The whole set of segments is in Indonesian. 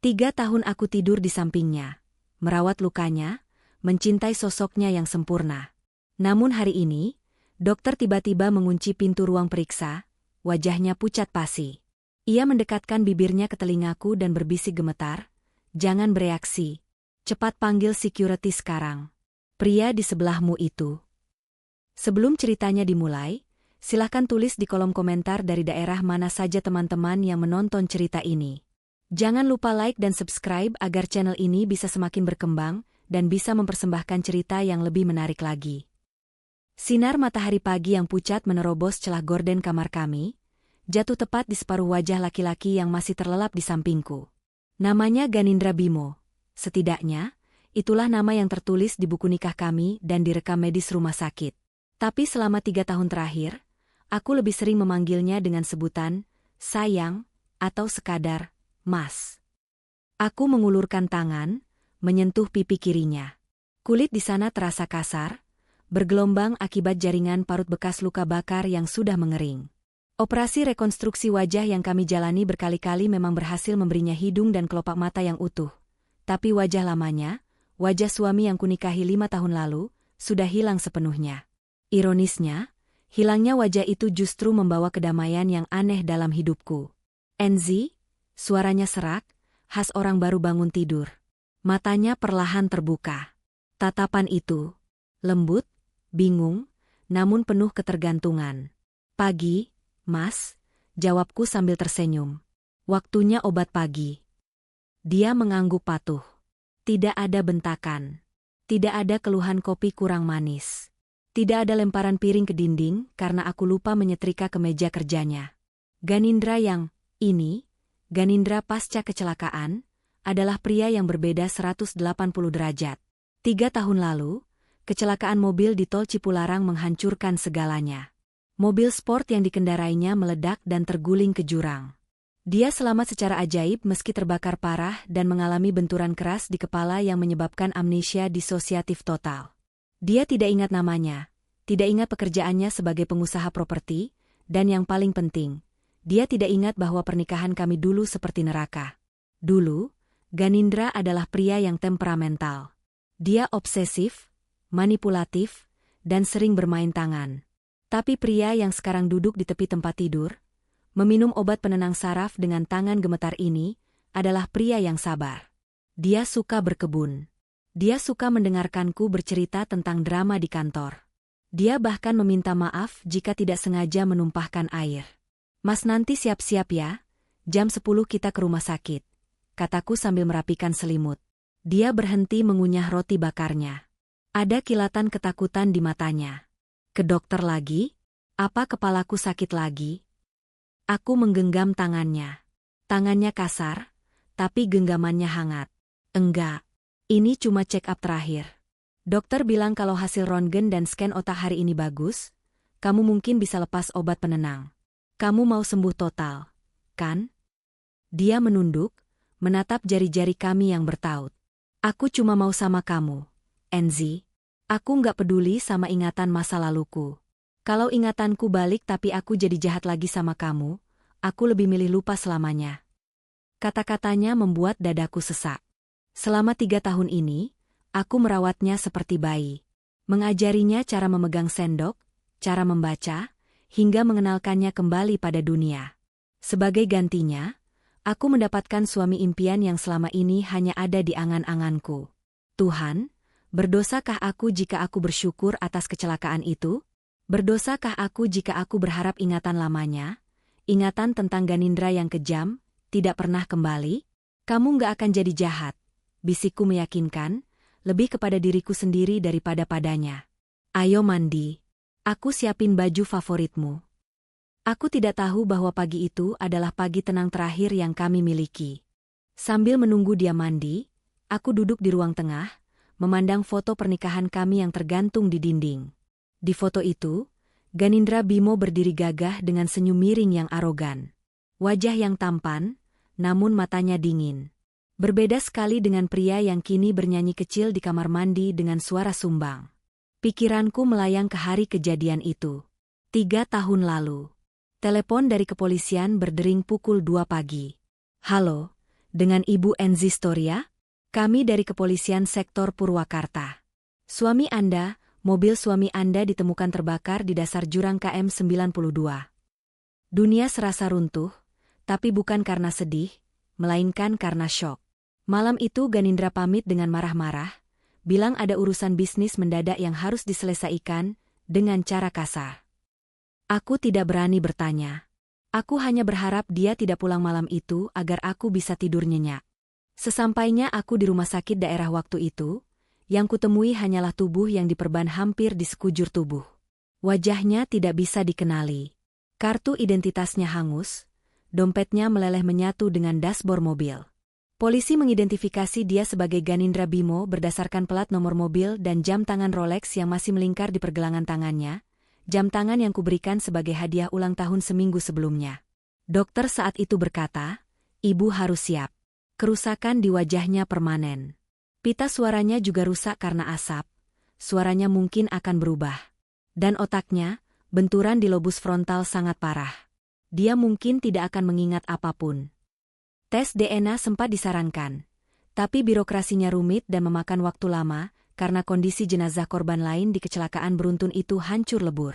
3 tahun aku tidur di sampingnya, merawat lukanya, mencintai sosoknya yang sempurna. Namun hari ini, dokter tiba-tiba mengunci pintu ruang periksa, wajahnya pucat pasi. Ia mendekatkan bibirnya ke telingaku dan berbisik gemetar, "Jangan bereaksi. Cepat panggil security sekarang. Pria di sebelahmu itu." Sebelum ceritanya dimulai, silahkan tulis di kolom komentar dari daerah mana saja teman-teman yang menonton cerita ini. Jangan lupa like dan subscribe agar channel ini bisa semakin berkembang dan bisa mempersembahkan cerita yang lebih menarik lagi. Sinar matahari pagi yang pucat menerobos celah gorden kamar kami, jatuh tepat di separuh wajah laki-laki yang masih terlelap di sampingku. Namanya Ganindra Bimo. Setidaknya, itulah nama yang tertulis di buku nikah kami dan direkam medis rumah sakit. Tapi selama 3 tahun terakhir, aku lebih sering memanggilnya dengan sebutan sayang atau sekadar Mas. Aku mengulurkan tangan, menyentuh pipi kirinya. Kulit di sana terasa kasar, bergelombang akibat jaringan parut bekas luka bakar yang sudah mengering. Operasi rekonstruksi wajah yang kami jalani berkali-kali memang berhasil memberinya hidung dan kelopak mata yang utuh. Tapi wajah lamanya, wajah suami yang kunikahi 5 tahun lalu, sudah hilang sepenuhnya. Ironisnya, hilangnya wajah itu justru membawa kedamaian yang aneh dalam hidupku. "Enzi," suaranya serak, khas orang baru bangun tidur. Matanya perlahan terbuka. Tatapan itu, lembut, bingung, namun penuh ketergantungan. "Pagi, Mas," jawabku sambil tersenyum. "Waktunya obat pagi." Dia mengangguk patuh. Tidak ada bentakan. Tidak ada keluhan kopi kurang manis. Tidak ada lemparan piring ke dinding karena aku lupa menyetrika kemeja kerjanya. Ganindra yang ini, Ganindra pasca kecelakaan, adalah pria yang berbeda 180 derajat. 3 tahun lalu, kecelakaan mobil di tol Cipularang menghancurkan segalanya. Mobil sport yang dikendarainya meledak dan terguling ke jurang. Dia selamat secara ajaib meski terbakar parah dan mengalami benturan keras di kepala yang menyebabkan amnesia disosiatif total. Dia tidak ingat namanya, tidak ingat pekerjaannya sebagai pengusaha properti, dan yang paling penting, dia tidak ingat bahwa pernikahan kami dulu seperti neraka. Dulu, Ganindra adalah pria yang temperamental. Dia obsesif, manipulatif, dan sering bermain tangan. Tapi pria yang sekarang duduk di tepi tempat tidur, meminum obat penenang saraf dengan tangan gemetar ini, adalah pria yang sabar. Dia suka berkebun. Dia suka mendengarkanku bercerita tentang drama di kantor. Dia bahkan meminta maaf jika tidak sengaja menumpahkan air. "Mas, nanti siap-siap ya, jam 10 kita ke rumah sakit," kataku sambil merapikan selimut. Dia berhenti mengunyah roti bakarnya. Ada kilatan ketakutan di matanya. "Ke dokter lagi? Apa kepalaku sakit lagi?" Aku menggenggam tangannya. Tangannya kasar, tapi genggamannya hangat. "Enggak. Ini cuma check up terakhir. Dokter bilang kalau hasil röntgen dan scan otak hari ini bagus, kamu mungkin bisa lepas obat penenang. Kamu mau sembuh total, kan?" Dia menunduk, menatap jari-jari kami yang bertaut. "Aku cuma mau sama kamu, Enzi. Aku nggak peduli sama ingatan masa laluku. Kalau ingatanku balik tapi aku jadi jahat lagi sama kamu, aku lebih milih lupa selamanya." Kata-katanya membuat dadaku sesak. Selama 3 tahun ini, aku merawatnya seperti bayi. Mengajarinya cara memegang sendok, cara membaca, hingga mengenalkannya kembali pada dunia. Sebagai gantinya, aku mendapatkan suami impian yang selama ini hanya ada di angan-anganku. Tuhan, berdosakah aku jika aku bersyukur atas kecelakaan itu? Berdosakah aku jika aku berharap ingatan lamanya, ingatan tentang Ganindra yang kejam, tidak pernah kembali? "Kamu nggak akan jadi jahat," bisikku meyakinkan, lebih kepada diriku sendiri daripada padanya. "Ayo mandi. Aku siapin baju favoritmu." Aku tidak tahu bahwa pagi itu adalah pagi tenang terakhir yang kami miliki. Sambil menunggu dia mandi, aku duduk di ruang tengah, memandang foto pernikahan kami yang tergantung di dinding. Di foto itu, Ganindra Bimo berdiri gagah dengan senyum miring yang arogan. Wajah yang tampan, namun matanya dingin. Berbeda sekali dengan pria yang kini bernyanyi kecil di kamar mandi dengan suara sumbang. Pikiranku melayang ke hari kejadian itu. 3 tahun lalu. Telepon dari kepolisian berdering pukul 2 pagi. "Halo, Dengan Ibu Enzi Storia? Kami dari Kepolisian Sektor Purwakarta. Suami Anda, mobil suami Anda ditemukan terbakar di dasar jurang KM 92. Dunia serasa runtuh, tapi bukan karena sedih, melainkan karena syok. Malam itu Ganindra pamit dengan marah-marah, bilang ada urusan bisnis mendadak yang harus diselesaikan dengan cara kasar. Aku tidak berani bertanya. Aku hanya berharap dia tidak pulang malam itu agar aku bisa tidur nyenyak. Sesampainya aku di rumah sakit daerah waktu itu, yang kutemui hanyalah tubuh yang diperban hampir di sekujur tubuh. Wajahnya tidak bisa dikenali. Kartu identitasnya hangus, dompetnya meleleh menyatu dengan dashboard mobil. Polisi mengidentifikasi dia sebagai Ganindra Bimo berdasarkan plat nomor mobil dan jam tangan Rolex yang masih melingkar di pergelangan tangannya, jam tangan yang kuberikan sebagai hadiah ulang tahun seminggu sebelumnya. Dokter saat itu berkata, "Ibu harus siap. Kerusakan di wajahnya permanen. Pita suaranya juga rusak karena asap. Suaranya mungkin akan berubah. Dan otaknya, benturan di lobus frontal sangat parah. Dia mungkin tidak akan mengingat apapun." Tes DNA sempat disarankan, tapi birokrasinya rumit dan memakan waktu lama karena kondisi jenazah korban lain di kecelakaan beruntun itu hancur lebur.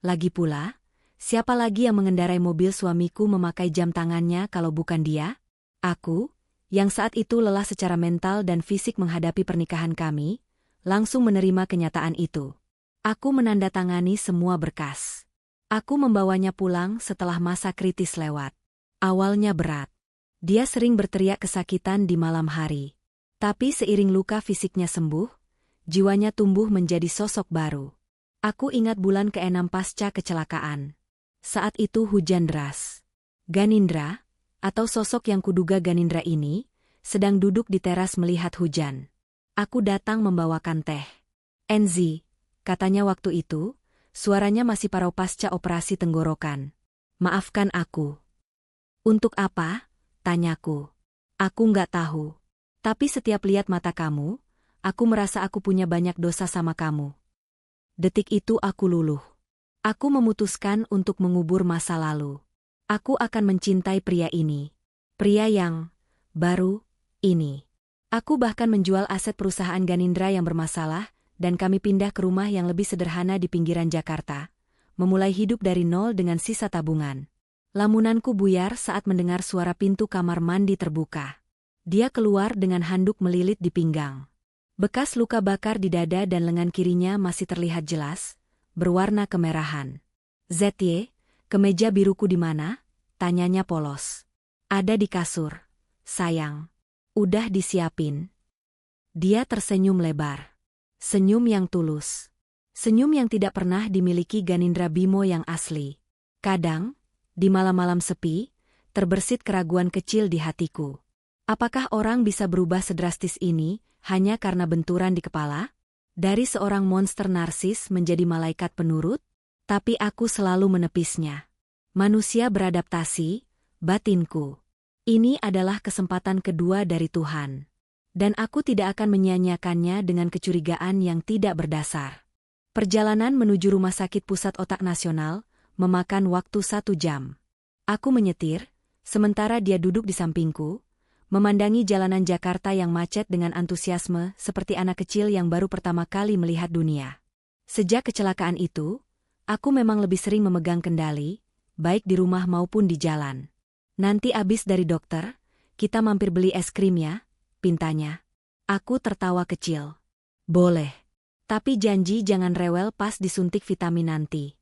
Lagi pula, siapa lagi yang mengendarai mobil suamiku memakai jam tangannya kalau bukan dia? Aku, yang saat itu lelah secara mental dan fisik menghadapi pernikahan kami, langsung menerima kenyataan itu. Aku menandatangani semua berkas. Aku membawanya pulang setelah masa kritis lewat. Awalnya berat. Dia sering berteriak kesakitan di malam hari. Tapi seiring luka fisiknya sembuh, jiwanya tumbuh menjadi sosok baru. Aku ingat bulan ke-6 pasca kecelakaan. Saat itu hujan deras. Ganindra, atau sosok yang kuduga Ganindra ini, sedang duduk di teras melihat hujan. Aku datang membawakan teh. "Enzi," katanya waktu itu, suaranya masih parau pasca operasi tenggorokan. "Maafkan aku." "Untuk apa?" tanyaku. "Aku nggak tahu. Tapi setiap lihat mata kamu, aku merasa aku punya banyak dosa sama kamu." Detik itu aku luluh. Aku memutuskan untuk mengubur masa lalu. Aku akan mencintai pria ini. Pria yang baru ini. Aku bahkan menjual aset perusahaan Ganindra yang bermasalah, dan kami pindah ke rumah yang lebih sederhana di pinggiran Jakarta, memulai hidup dari nol dengan sisa tabungan. Lamunanku buyar saat mendengar suara pintu kamar mandi terbuka. Dia keluar dengan handuk melilit di pinggang. Bekas luka bakar di dada dan lengan kirinya masih terlihat jelas, berwarna kemerahan. "ZY, kemeja biruku di mana?" tanyanya polos. "Ada di kasur, sayang. Udah disiapin." Dia tersenyum lebar. Senyum yang tulus. Senyum yang tidak pernah dimiliki Ganindra Bimo yang asli. Kadang, di malam-malam sepi, terbersit keraguan kecil di hatiku. Apakah orang bisa berubah sedrastis ini hanya karena benturan di kepala? Dari seorang monster narsis menjadi malaikat penurut? Tapi aku selalu menepisnya. Manusia beradaptasi, batinku. Ini adalah kesempatan kedua dari Tuhan. Dan aku tidak akan menyia-nyiakannya dengan kecurigaan yang tidak berdasar. Perjalanan menuju Rumah Sakit Pusat Otak Nasional memakan waktu 1 jam. Aku menyetir, sementara dia duduk di sampingku, memandangi jalanan Jakarta yang macet dengan antusiasme seperti anak kecil yang baru pertama kali melihat dunia. Sejak kecelakaan itu, aku memang lebih sering memegang kendali, baik di rumah maupun di jalan. "Nanti abis dari dokter, kita mampir beli es krim ya," pintanya. Aku tertawa kecil. "Boleh. Tapi janji jangan rewel pas disuntik vitamin nanti."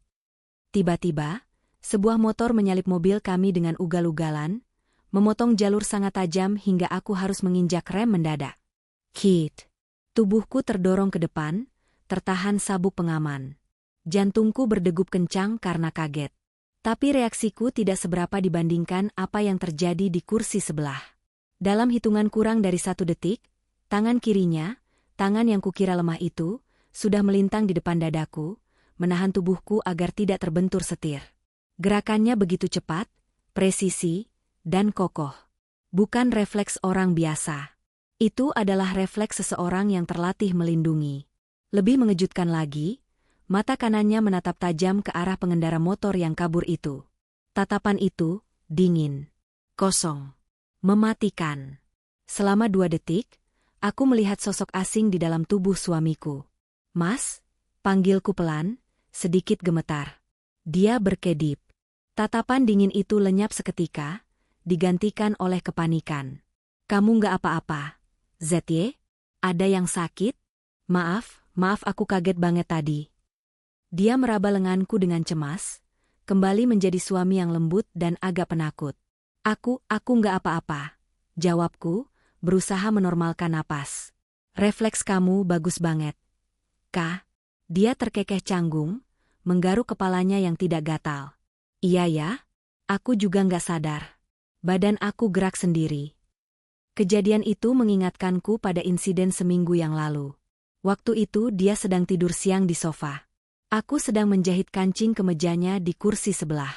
Tiba-tiba, sebuah motor menyalip mobil kami dengan ugal-ugalan, memotong jalur sangat tajam hingga aku harus menginjak rem mendadak. Kit. Tubuhku terdorong ke depan, tertahan sabuk pengaman. Jantungku berdegup kencang karena kaget. Tapi reaksiku tidak seberapa dibandingkan apa yang terjadi di kursi sebelah. Dalam hitungan kurang dari 1 detik, tangan kirinya, tangan yang kukira lemah itu, sudah melintang di depan dadaku, menahan tubuhku agar tidak terbentur setir. Gerakannya begitu cepat, presisi, dan kokoh. Bukan refleks orang biasa. Itu adalah refleks seseorang yang terlatih melindungi. Lebih mengejutkan lagi, mata kanannya menatap tajam ke arah pengendara motor yang kabur itu. Tatapan itu, dingin, kosong, mematikan. Selama 2 detik, aku melihat sosok asing di dalam tubuh suamiku. "Mas," panggilku pelan, sedikit gemetar. Dia berkedip. Tatapan dingin itu lenyap seketika, digantikan oleh kepanikan. "Kamu nggak apa-apa, ZY? Ada yang sakit?" Maaf aku kaget banget tadi." Dia meraba lenganku dengan cemas, kembali menjadi suami yang lembut dan agak penakut. Aku nggak apa-apa," jawabku, berusaha menormalkan napas. "Refleks kamu bagus banget." "Kak?" Dia terkekeh canggung, menggaruk kepalanya yang tidak gatal. "Iya ya, aku juga nggak sadar. Badan aku gerak sendiri." Kejadian itu mengingatkanku pada insiden seminggu yang lalu. Waktu itu dia sedang tidur siang di sofa. Aku sedang menjahit kancing kemejanya di kursi sebelah.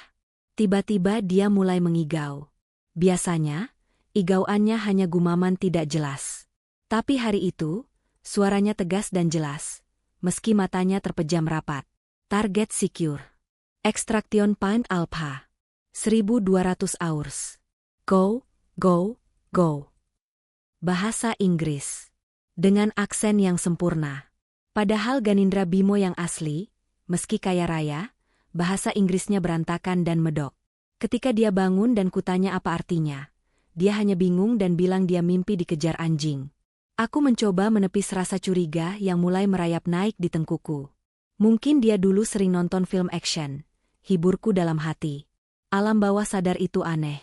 Tiba-tiba dia mulai mengigau. Biasanya, igauannya hanya gumaman tidak jelas. Tapi hari itu, suaranya tegas dan jelas, meski matanya terpejam rapat. "Target secure. Extraction point alpha. 1200 hours. Go, go, go." Bahasa Inggris. Dengan aksen yang sempurna. Padahal Ganindra Bimo yang asli, meski kaya raya, bahasa Inggrisnya berantakan dan medok. Ketika dia bangun dan kutanya apa artinya, dia hanya bingung dan bilang dia mimpi dikejar anjing. Aku mencoba menepis rasa curiga yang mulai merayap naik di tengkuku. Mungkin dia dulu sering nonton film action, hiburku dalam hati. Alam bawah sadar itu aneh.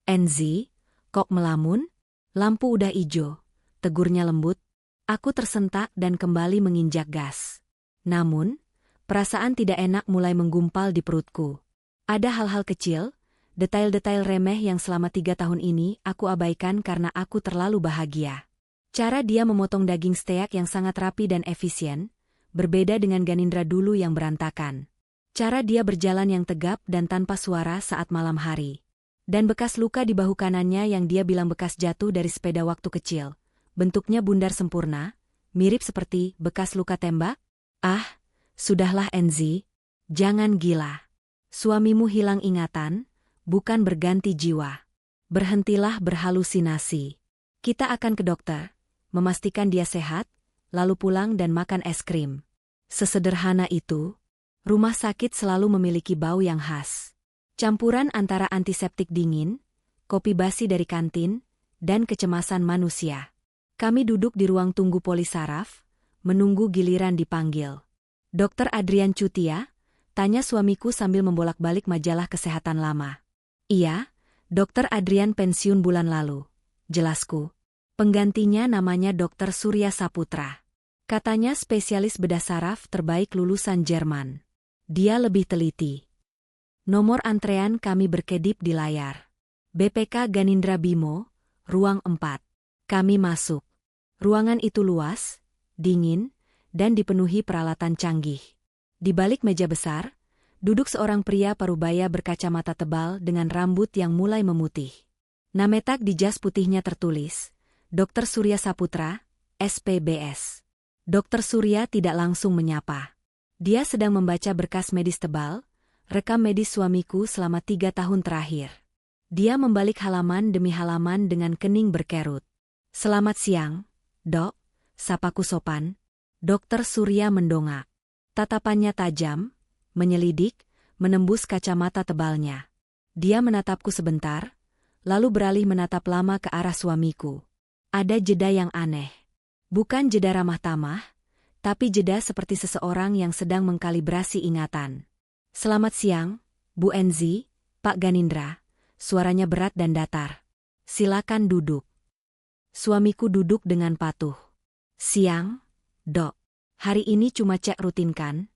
"NZ, kok melamun?" "Lampu udah ijo," tegurnya lembut. Aku tersentak dan kembali menginjak gas. Namun, perasaan tidak enak mulai menggumpal di perutku. Ada hal-hal kecil, detail-detail remeh yang selama 3 tahun ini aku abaikan karena aku terlalu bahagia. Cara dia memotong daging steak yang sangat rapi dan efisien, berbeda dengan Ganindra dulu yang berantakan. Cara dia berjalan yang tegap dan tanpa suara saat malam hari. Dan bekas luka di bahu kanannya yang dia bilang bekas jatuh dari sepeda waktu kecil. Bentuknya bundar sempurna, mirip seperti bekas luka tembak. "Ah, sudahlah NZ, jangan gila. Suamimu hilang ingatan, bukan berganti jiwa. Berhentilah berhalusinasi. Kita akan ke dokter, memastikan dia sehat, lalu pulang dan makan es krim." Sesederhana itu, rumah sakit selalu memiliki bau yang khas. Campuran antara antiseptik dingin, kopi basi dari kantin, dan kecemasan manusia. Kami duduk di ruang tunggu polis saraf, menunggu giliran dipanggil. "Dokter Adrian Cutia?" tanya suamiku sambil membolak-balik majalah kesehatan lama. "Iya, Dokter Adrian pensiun bulan lalu," jelasku. "Penggantinya namanya Dokter Surya Saputra. Katanya spesialis bedah saraf terbaik lulusan Jerman." Dia lebih teliti. Nomor antrean kami berkedip di layar. "BPK Ganindra Bimo, ruang 4. Kami masuk. Ruangan itu luas, dingin, dan dipenuhi peralatan canggih. Di balik meja besar, duduk seorang pria parubaya berkacamata tebal dengan rambut yang mulai memutih. Nametak di jas putihnya tertulis, "Dr. Surya Saputra, SPBS." Dr. Surya tidak langsung menyapa. Dia sedang membaca berkas medis tebal, rekam medis suamiku selama 3 tahun terakhir. Dia membalik halaman demi halaman dengan kening berkerut. "Selamat siang, Dok," sapaku sopan. Dokter Surya mendongak. Tatapannya tajam, menyelidik, menembus kacamata tebalnya. Dia menatapku sebentar, lalu beralih menatap lama ke arah suamiku. Ada jeda yang aneh. Bukan jeda ramah tamah, tapi jeda seperti seseorang yang sedang mengkalibrasi ingatan. "Selamat siang, Bu NZ, Pak Ganindra," suaranya berat dan datar. "Silakan duduk." Suamiku duduk dengan patuh. "Siang, Dok. Hari ini cuma cek rutin kan?"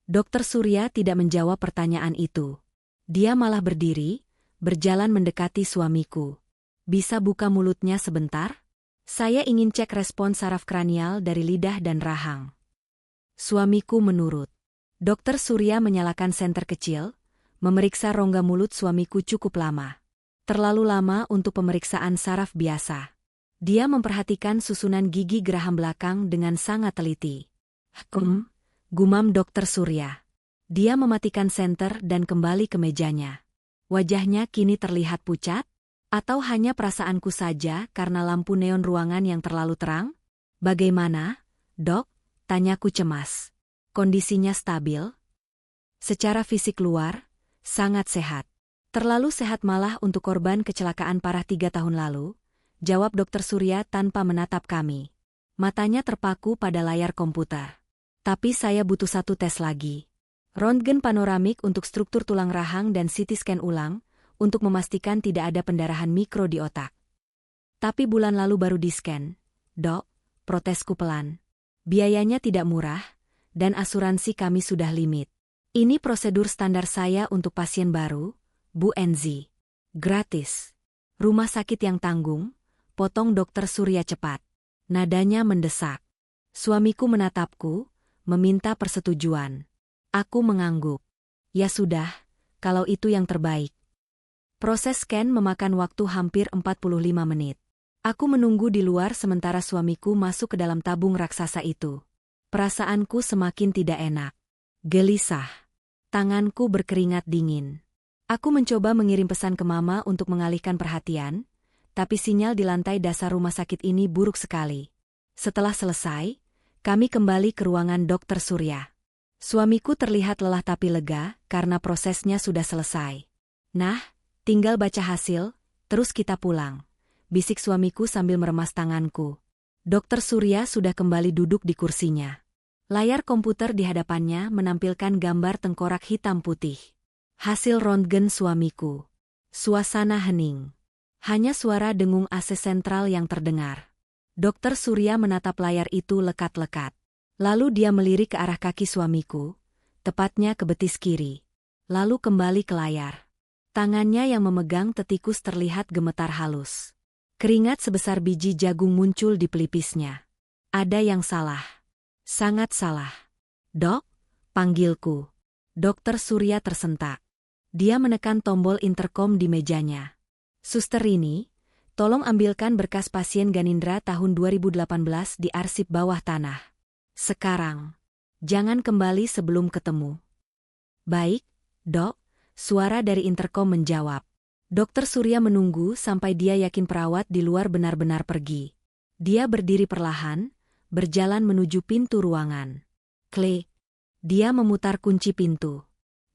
Dokter Surya tidak menjawab pertanyaan itu. Dia malah berdiri, berjalan mendekati suamiku. "Bisa buka mulutnya sebentar? Saya ingin cek respon saraf kranial dari lidah dan rahang." Suamiku menurut. Dokter Surya menyalakan senter kecil, memeriksa rongga mulut suamiku cukup lama. Terlalu lama untuk pemeriksaan saraf biasa. Dia memperhatikan susunan gigi geraham belakang dengan sangat teliti. Gumam Dokter Surya. Dia mematikan senter dan kembali ke mejanya. Wajahnya kini terlihat pucat. Atau hanya perasaanku saja karena lampu neon ruangan yang terlalu terang? Bagaimana, dok? Tanyaku cemas. Kondisinya stabil? Secara fisik luar, sangat sehat. Terlalu sehat malah untuk korban kecelakaan parah 3 tahun lalu, jawab Dokter Surya tanpa menatap kami. Matanya terpaku pada layar komputer. Tapi saya butuh satu tes lagi. Röntgen panoramik untuk struktur tulang rahang dan CT scan ulang, untuk memastikan tidak ada pendarahan mikro di otak. Tapi bulan lalu baru di-scan. Dok, protesku pelan. Biayanya tidak murah, dan asuransi kami sudah limit. Ini prosedur standar saya untuk pasien baru, Bu Enzi. Gratis. Rumah sakit yang tanggung, potong Dokter Surya cepat. Nadanya mendesak. Suamiku menatapku, meminta persetujuan. Aku mengangguk. Ya sudah, kalau itu yang terbaik. Proses scan memakan waktu hampir 45 menit. Aku menunggu di luar sementara suamiku masuk ke dalam tabung raksasa itu. Perasaanku semakin tidak enak. Gelisah. Tanganku berkeringat dingin. Aku mencoba mengirim pesan ke Mama untuk mengalihkan perhatian, tapi sinyal di lantai dasar rumah sakit ini buruk sekali. Setelah selesai, kami kembali ke ruangan Dokter Surya. Suamiku terlihat lelah tapi lega karena prosesnya sudah selesai. Nah, tinggal baca hasil, terus kita pulang. Bisik suamiku sambil meremas tanganku. Dokter Surya sudah kembali duduk di kursinya. Layar komputer di hadapannya menampilkan gambar tengkorak hitam putih. Hasil röntgen suamiku. Suasana hening. Hanya suara dengung AC sentral yang terdengar. Dokter Surya menatap layar itu lekat-lekat. Lalu dia melirik ke arah kaki suamiku, tepatnya ke betis kiri. Lalu kembali ke layar. Tangannya yang memegang tetikus terlihat gemetar halus. Keringat sebesar biji jagung muncul di pelipisnya. Ada yang salah. Sangat salah. Dok, panggilku. Dokter Surya tersentak. Dia menekan tombol interkom di mejanya. Suster Rini, tolong ambilkan berkas pasien Ganindra tahun 2018 di arsip bawah tanah. Sekarang. Jangan kembali sebelum ketemu. Baik, dok, suara dari interkom menjawab. Dokter Surya menunggu sampai dia yakin perawat di luar benar-benar pergi. Dia berdiri perlahan, berjalan menuju pintu ruangan. Klik. Dia memutar kunci pintu.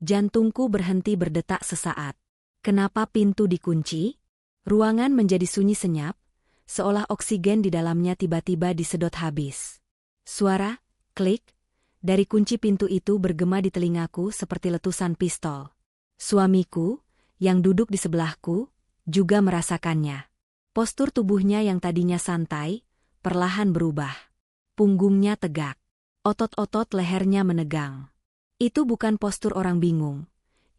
Jantungku berhenti berdetak sesaat. Kenapa pintu dikunci? Ruangan menjadi sunyi senyap, seolah oksigen di dalamnya tiba-tiba disedot habis. Suara, klik, dari kunci pintu itu bergema di telingaku seperti letusan pistol. Suamiku, yang duduk di sebelahku, juga merasakannya. Postur tubuhnya yang tadinya santai, perlahan berubah. Punggungnya tegak. Otot-otot lehernya menegang. Itu bukan postur orang bingung.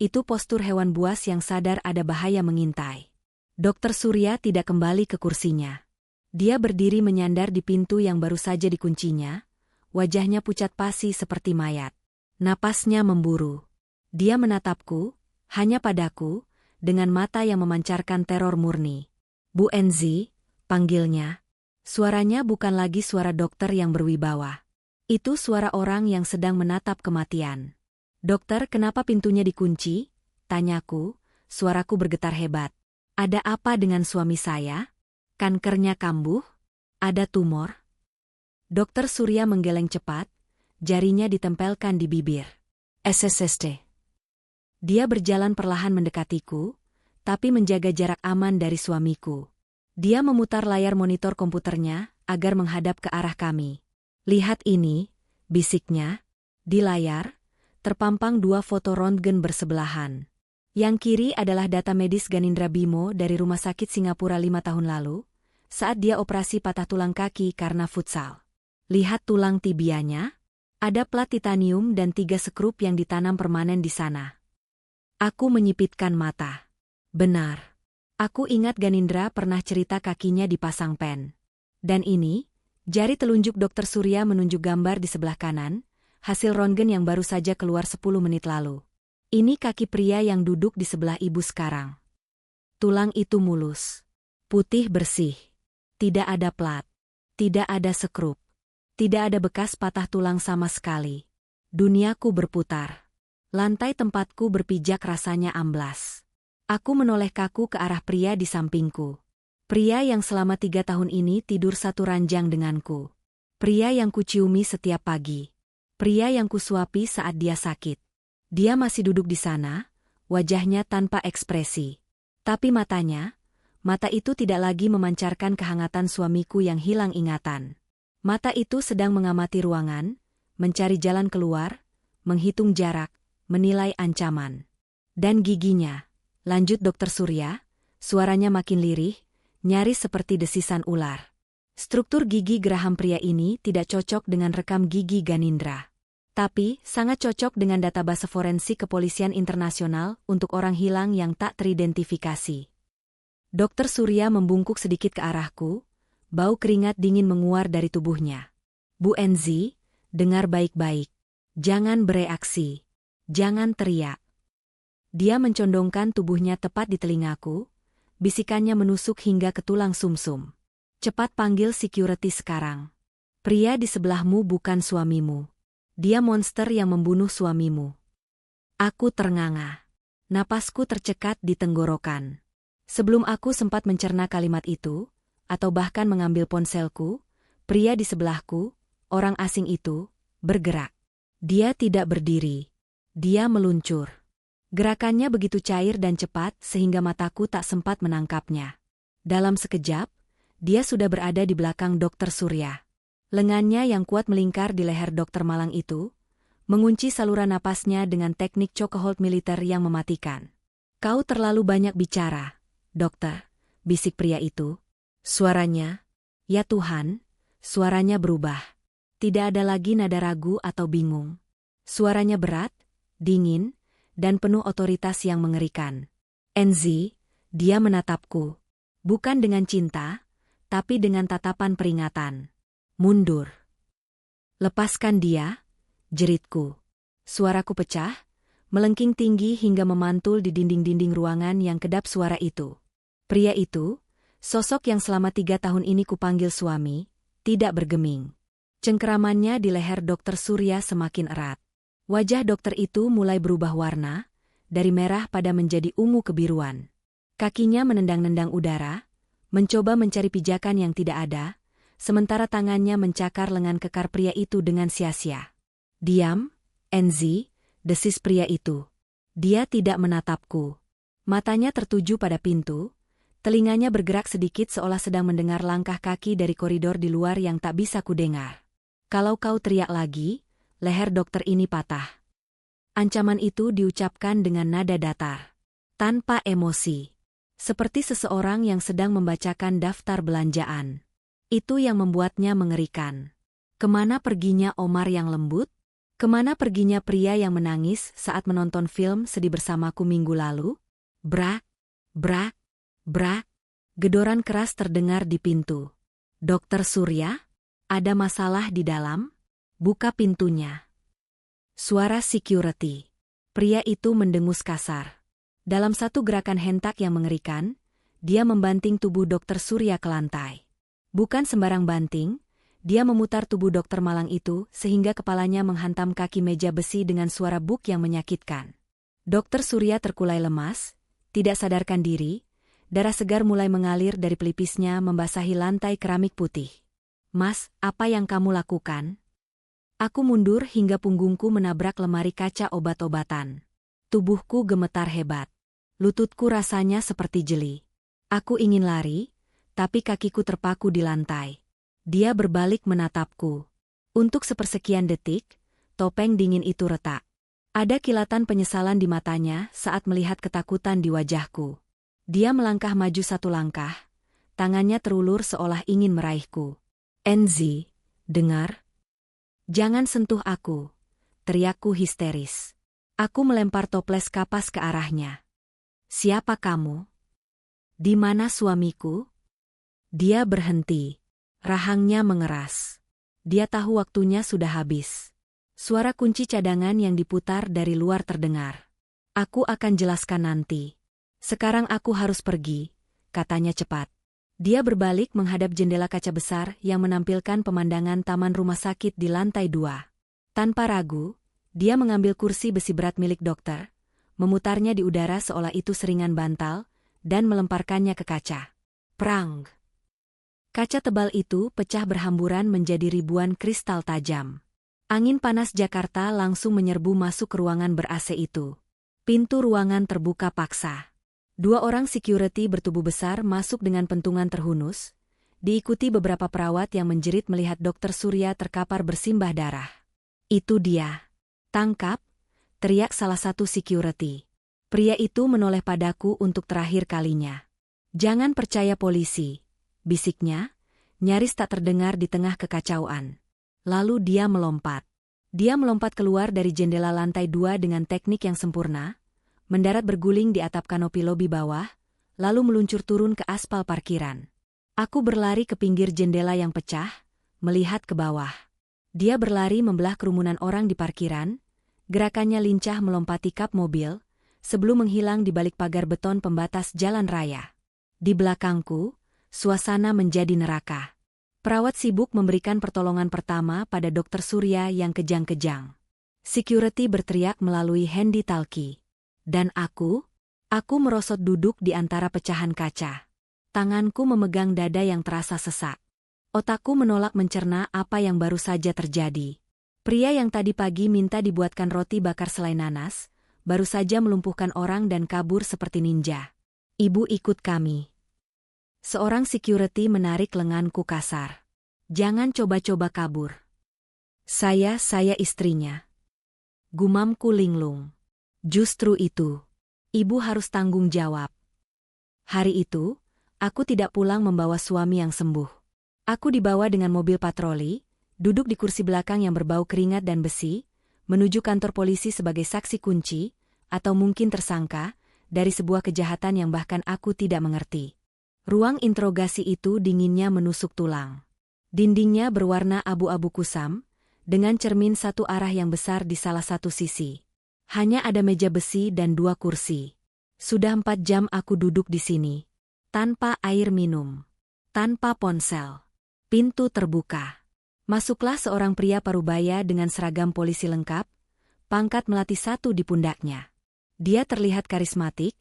Itu postur hewan buas yang sadar ada bahaya mengintai. Dokter Surya tidak kembali ke kursinya. Dia berdiri menyandar di pintu yang baru saja dikuncinya, wajahnya pucat pasi seperti mayat. Napasnya memburu. Dia menatapku, hanya padaku, dengan mata yang memancarkan teror murni. Bu Enzi, panggilnya. Suaranya bukan lagi suara dokter yang berwibawa. Itu suara orang yang sedang menatap kematian. Dokter, kenapa pintunya dikunci? Tanyaku, suaraku bergetar hebat. Ada apa dengan suami saya? Kankernya kambuh? Ada tumor? Dokter Surya menggeleng cepat, jarinya ditempelkan di bibir. SSST. Dia berjalan perlahan mendekatiku, tapi menjaga jarak aman dari suamiku. Dia memutar layar monitor komputernya agar menghadap ke arah kami. Lihat ini, bisiknya. Di layar, terpampang 2 foto röntgen bersebelahan. Yang kiri adalah data medis Ganindra Bimo dari Rumah Sakit Singapura 5 tahun lalu, saat dia operasi patah tulang kaki karena futsal. Lihat tulang tibianya, ada plat titanium dan 3 skrup yang ditanam permanen di sana. Aku menyipitkan mata. Benar. Aku ingat Ganindra pernah cerita kakinya dipasang pen. Dan ini, jari telunjuk Dokter Surya menunjuk gambar di sebelah kanan, hasil röntgen yang baru saja keluar 10 menit lalu. Ini kaki pria yang duduk di sebelah ibu sekarang. Tulang itu mulus. Putih bersih. Tidak ada plat. Tidak ada skrup. Tidak ada bekas patah tulang sama sekali. Duniaku berputar. Lantai tempatku berpijak rasanya amblas. Aku menoleh kaku ke arah pria di sampingku. Pria yang selama 3 tahun ini tidur satu ranjang denganku. Pria yang kuciumi setiap pagi. Pria yang kusuapi saat dia sakit. Dia masih duduk di sana, wajahnya tanpa ekspresi. Tapi mata itu tidak lagi memancarkan kehangatan suamiku yang hilang ingatan. Mata itu sedang mengamati ruangan, mencari jalan keluar, menghitung jarak, menilai ancaman. Dan giginya, lanjut Dokter Surya, suaranya makin lirih, nyaris seperti desisan ular. Struktur gigi geraham pria ini tidak cocok dengan rekam gigi Ganindra. Tapi, sangat cocok dengan database forensik Kepolisian Internasional untuk orang hilang yang tak teridentifikasi. Dokter Surya membungkuk sedikit ke arahku, bau keringat dingin menguar dari tubuhnya. Bu Enzi, dengar baik-baik. Jangan bereaksi. Jangan teriak. Dia mencondongkan tubuhnya tepat di telingaku, bisikannya menusuk hingga ke tulang sumsum. Cepat panggil security sekarang. Pria di sebelahmu bukan suamimu. Dia monster yang membunuh suamimu. Aku ternganga. Napasku tercekat di tenggorokan. Sebelum aku sempat mencerna kalimat itu, atau bahkan mengambil ponselku, pria di sebelahku, orang asing itu, bergerak. Dia tidak berdiri. Dia meluncur. Gerakannya begitu cair dan cepat sehingga mataku tak sempat menangkapnya. Dalam sekejap, dia sudah berada di belakang Dokter Surya. Lengannya yang kuat melingkar di leher Dokter Malang itu, mengunci saluran napasnya dengan teknik chokehold militer yang mematikan. Kau terlalu banyak bicara, dokter, bisik pria itu. Suaranya, ya Tuhan, suaranya berubah. Tidak ada lagi nada ragu atau bingung. Suaranya berat, dingin, dan penuh otoritas yang mengerikan. Enzi, dia menatapku. Bukan dengan cinta, tapi dengan tatapan peringatan. Mundur. Lepaskan dia, jeritku. Suaraku pecah, melengking tinggi hingga memantul di dinding-dinding ruangan yang kedap suara itu. Pria itu, sosok yang selama 3 tahun ini kupanggil suami, tidak bergeming. Cengkeramannya di leher Dokter Surya semakin erat. Wajah dokter itu mulai berubah warna, dari merah pada menjadi ungu kebiruan. Kakinya menendang-nendang udara, mencoba mencari pijakan yang tidak ada, sementara tangannya mencakar lengan kekar pria itu dengan sia-sia. Diam, Enzi, desis pria itu. Dia tidak menatapku. Matanya tertuju pada pintu, telinganya bergerak sedikit seolah sedang mendengar langkah kaki dari koridor di luar yang tak bisa kudengar. Kalau kau teriak lagi, leher dokter ini patah. Ancaman itu diucapkan dengan nada datar, tanpa emosi. Seperti seseorang yang sedang membacakan daftar belanjaan. Itu yang membuatnya mengerikan. Kemana perginya Omar yang lembut? Kemana perginya pria yang menangis saat menonton film sedih bersamaku minggu lalu? Brak, brak, brak. Gedoran keras terdengar di pintu. Dokter Surya? Ada masalah di dalam? Buka pintunya. Suara security. Pria itu mendengus kasar. Dalam satu gerakan hentak yang mengerikan, dia membanting tubuh Dokter Surya ke lantai. Bukan sembarang banting, dia memutar tubuh Dokter Malang itu sehingga kepalanya menghantam kaki meja besi dengan suara buk yang menyakitkan. Dokter Surya terkulai lemas, tidak sadarkan diri, darah segar mulai mengalir dari pelipisnya membasahi lantai keramik putih. Mas, apa yang kamu lakukan? Aku mundur hingga punggungku menabrak lemari kaca obat-obatan. Tubuhku gemetar hebat. Lututku rasanya seperti jeli. Aku ingin lari, tapi kakiku terpaku di lantai. Dia berbalik menatapku. Untuk sepersekian detik, topeng dingin itu retak. Ada kilatan penyesalan di matanya saat melihat ketakutan di wajahku. Dia melangkah maju 1 langkah, tangannya terulur seolah ingin meraihku. Enzi, dengar? Jangan sentuh aku, teriakku histeris. Aku melempar toples kapas ke arahnya. Siapa kamu? Di mana suamiku? Dia berhenti. Rahangnya mengeras. Dia tahu waktunya sudah habis. Suara kunci cadangan yang diputar dari luar terdengar. Aku akan jelaskan nanti. Sekarang aku harus pergi, katanya cepat. Dia berbalik menghadap jendela kaca besar yang menampilkan pemandangan taman rumah sakit di lantai 2. Tanpa ragu, dia mengambil kursi besi berat milik dokter, memutarnya di udara seolah itu seringan bantal, dan melemparkannya ke kaca. Prang! Kaca tebal itu pecah berhamburan menjadi ribuan kristal tajam. Angin panas Jakarta langsung menyerbu masuk ke ruangan ber-AC itu. Pintu ruangan terbuka paksa. 2 orang security bertubuh besar masuk dengan pentungan terhunus, diikuti beberapa perawat yang menjerit melihat Dr. Surya terkapar bersimbah darah. Itu dia. Tangkap, teriak salah satu security. Pria itu menoleh padaku untuk terakhir kalinya. Jangan percaya polisi, bisiknya, nyaris tak terdengar di tengah kekacauan. Lalu dia melompat. Dia melompat keluar dari jendela lantai 2 dengan teknik yang sempurna, mendarat berguling di atap kanopi lobi bawah, lalu meluncur turun ke aspal parkiran. Aku berlari ke pinggir jendela yang pecah, melihat ke bawah. Dia berlari membelah kerumunan orang di parkiran, gerakannya lincah melompati kap mobil, sebelum menghilang di balik pagar beton pembatas jalan raya. Di belakangku, suasana menjadi neraka. Perawat sibuk memberikan pertolongan pertama pada Dr. Surya yang kejang-kejang. Security berteriak melalui handy-talkie. Dan aku merosot duduk di antara pecahan kaca. Tanganku memegang dada yang terasa sesak. Otakku menolak mencerna apa yang baru saja terjadi. Pria yang tadi pagi minta dibuatkan roti bakar selai nanas, baru saja melumpuhkan orang dan kabur seperti ninja. Ibu ikut kami. Seorang security menarik lenganku kasar. Jangan coba-coba kabur. Saya istrinya. Gumamku linglung. Justru itu. Ibu harus tanggung jawab. Hari itu, aku tidak pulang membawa suami yang sembuh. Aku dibawa dengan mobil patroli, duduk di kursi belakang yang berbau keringat dan besi, menuju kantor polisi sebagai saksi kunci, atau mungkin tersangka, dari sebuah kejahatan yang bahkan aku tidak mengerti. Ruang interogasi itu dinginnya menusuk tulang. Dindingnya berwarna abu-abu kusam, dengan cermin satu arah yang besar di salah satu sisi. Hanya ada meja besi dan 2 kursi. Sudah 4 jam aku duduk di sini. Tanpa air minum. Tanpa ponsel. Pintu terbuka. Masuklah seorang pria parubaya dengan seragam polisi lengkap, pangkat melati 1 di pundaknya. Dia terlihat karismatik,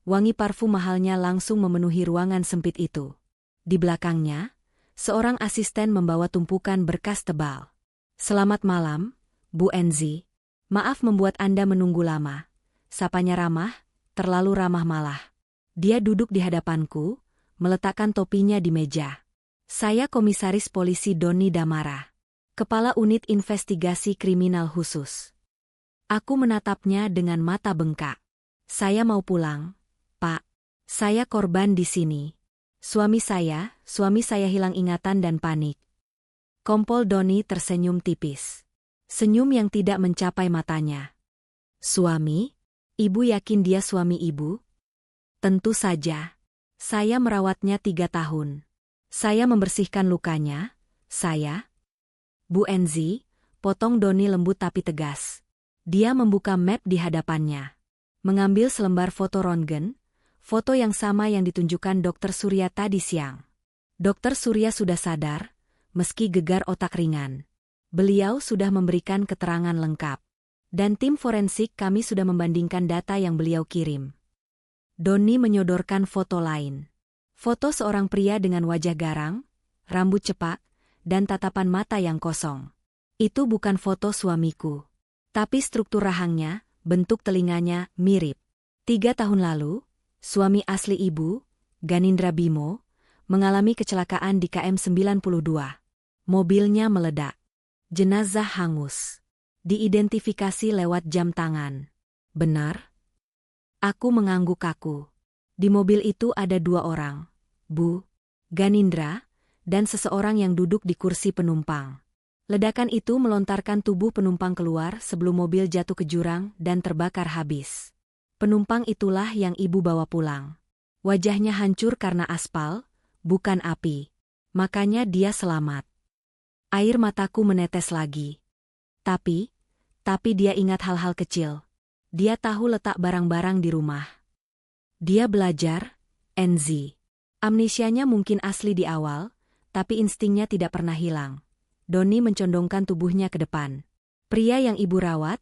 wangi parfum mahalnya langsung memenuhi ruangan sempit itu. Di belakangnya, seorang asisten membawa tumpukan berkas tebal. Selamat malam, Bu Enzi. Maaf membuat Anda menunggu lama. Sapanya ramah, terlalu ramah malah. Dia duduk di hadapanku, meletakkan topinya di meja. Saya Komisaris Polisi Doni Damara, Kepala Unit Investigasi Kriminal Khusus. Aku menatapnya dengan mata bengkak. Saya mau pulang, Pak. Saya korban di sini. Suami saya hilang ingatan dan panik. Kompol Doni tersenyum tipis. Senyum yang tidak mencapai matanya. Suami? Ibu yakin dia suami ibu? Tentu saja. Saya merawatnya 3 tahun. Saya membersihkan lukanya, Bu Enzi, potong Doni lembut tapi tegas. Dia membuka map di hadapannya. Mengambil selembar foto röntgen, foto yang sama yang ditunjukkan Dr. Surya tadi siang. Dr. Surya sudah sadar, meski gegar otak ringan. Beliau sudah memberikan keterangan lengkap. Dan tim forensik kami sudah membandingkan data yang beliau kirim. Doni menyodorkan foto lain. Foto seorang pria dengan wajah garang, rambut cepak, dan tatapan mata yang kosong. Itu bukan foto suamiku. Tapi struktur rahangnya, bentuk telinganya, mirip. 3 tahun lalu, suami asli ibu, Ganindra Bimo, mengalami kecelakaan di KM 92. Mobilnya meledak. Jenazah hangus. Diidentifikasi lewat jam tangan. Benar? Aku mengangguk kaku. Di mobil itu ada 2 orang, Bu Ganindra, dan seseorang yang duduk di kursi penumpang. Ledakan itu melontarkan tubuh penumpang keluar sebelum mobil jatuh ke jurang dan terbakar habis. Penumpang itulah yang ibu bawa pulang. Wajahnya hancur karena aspal, bukan api. Makanya dia selamat. Air mataku menetes lagi. Tapi dia ingat hal-hal kecil. Dia tahu letak barang-barang di rumah. Dia belajar, Enzi. Amnesianya mungkin asli di awal, tapi instingnya tidak pernah hilang. Doni mencondongkan tubuhnya ke depan. Pria yang ibu rawat,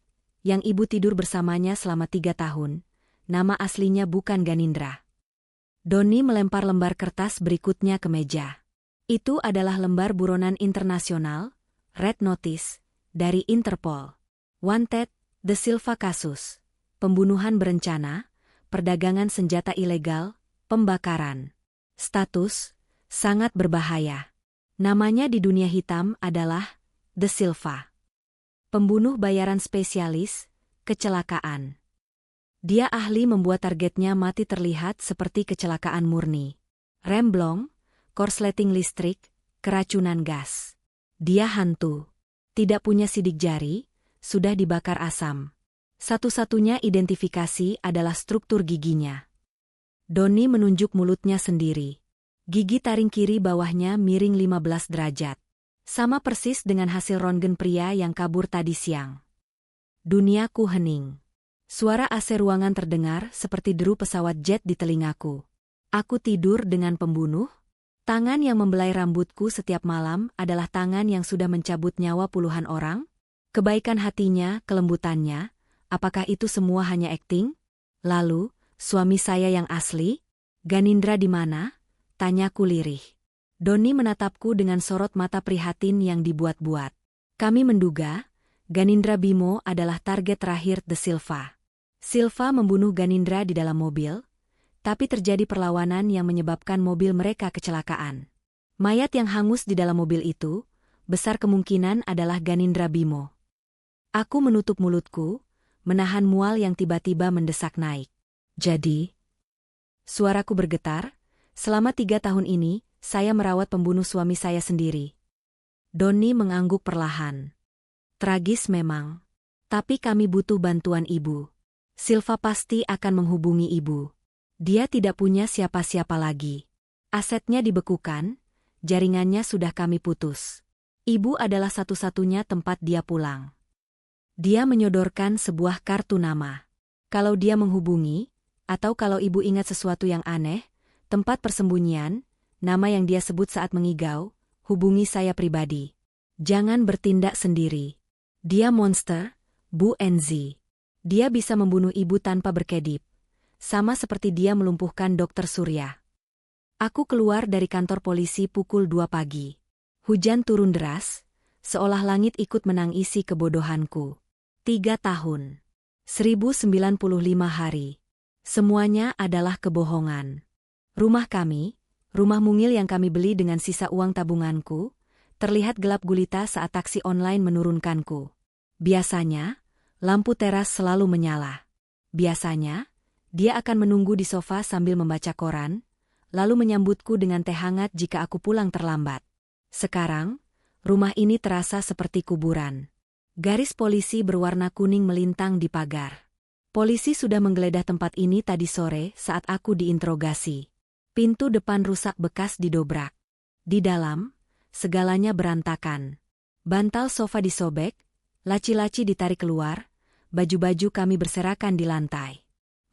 yang ibu tidur bersamanya selama 3 tahun, nama aslinya bukan Ganindra. Doni melempar lembar kertas berikutnya ke meja. Itu adalah lembar buronan internasional, Red Notice, dari Interpol. Wanted, De Silva kasus, pembunuhan berencana, perdagangan senjata ilegal, pembakaran. Status, sangat berbahaya. Namanya di dunia hitam adalah De Silva. Pembunuh bayaran spesialis, kecelakaan. Dia ahli membuat targetnya mati terlihat seperti kecelakaan murni. Remblong, korsleting listrik, keracunan gas. Dia hantu. Tidak punya sidik jari, sudah dibakar asam. Satu-satunya identifikasi adalah struktur giginya. Doni menunjuk mulutnya sendiri. Gigi taring kiri bawahnya miring 15 derajat. Sama persis dengan hasil röntgen pria yang kabur tadi siang. Duniaku hening. Suara AC ruangan terdengar seperti deru pesawat jet di telingaku. Aku tidur dengan pembunuh? Tangan yang membelai rambutku setiap malam adalah tangan yang sudah mencabut nyawa puluhan orang? Kebaikan hatinya, kelembutannya, apakah itu semua hanya akting? Lalu, suami saya yang asli? Ganindra di mana? Tanyaku lirih. Doni menatapku dengan sorot mata prihatin yang dibuat-buat. Kami menduga, Ganindra Bimo adalah target terakhir De Silva. Silva membunuh Ganindra di dalam mobil, tapi terjadi perlawanan yang menyebabkan mobil mereka kecelakaan. Mayat yang hangus di dalam mobil itu, besar kemungkinan adalah Ganindra Bimo. Aku menutup mulutku, menahan mual yang tiba-tiba mendesak naik. Jadi, suaraku bergetar, selama 3 tahun ini, saya merawat pembunuh suami saya sendiri. Doni mengangguk perlahan. Tragis memang. Tapi kami butuh bantuan ibu. Silva pasti akan menghubungi ibu. Dia tidak punya siapa-siapa lagi. Asetnya dibekukan, jaringannya sudah kami putus. Ibu adalah satu-satunya tempat dia pulang. Dia menyodorkan sebuah kartu nama. Kalau dia menghubungi, atau kalau ibu ingat sesuatu yang aneh, tempat persembunyian, nama yang dia sebut saat mengigau, hubungi saya pribadi. Jangan bertindak sendiri. Dia monster, Bu Enzi. Dia bisa membunuh ibu tanpa berkedip. Sama seperti dia melumpuhkan Dr. Surya. Aku keluar dari kantor polisi pukul 2 pagi. Hujan turun deras, seolah langit ikut menangisi kebodohanku. 3 tahun. 1095 hari. Semuanya adalah kebohongan. Rumah kami, rumah mungil yang kami beli dengan sisa uang tabunganku, terlihat gelap gulita saat taksi online menurunkanku. Biasanya, lampu teras selalu menyala. Biasanya, dia akan menunggu di sofa sambil membaca koran, lalu menyambutku dengan teh hangat jika aku pulang terlambat. Sekarang, rumah ini terasa seperti kuburan. Garis polisi berwarna kuning melintang di pagar. Polisi sudah menggeledah tempat ini tadi sore saat aku diinterogasi. Pintu depan rusak bekas didobrak. Di dalam, segalanya berantakan. Bantal sofa disobek, laci-laci ditarik keluar, baju-baju kami berserakan di lantai.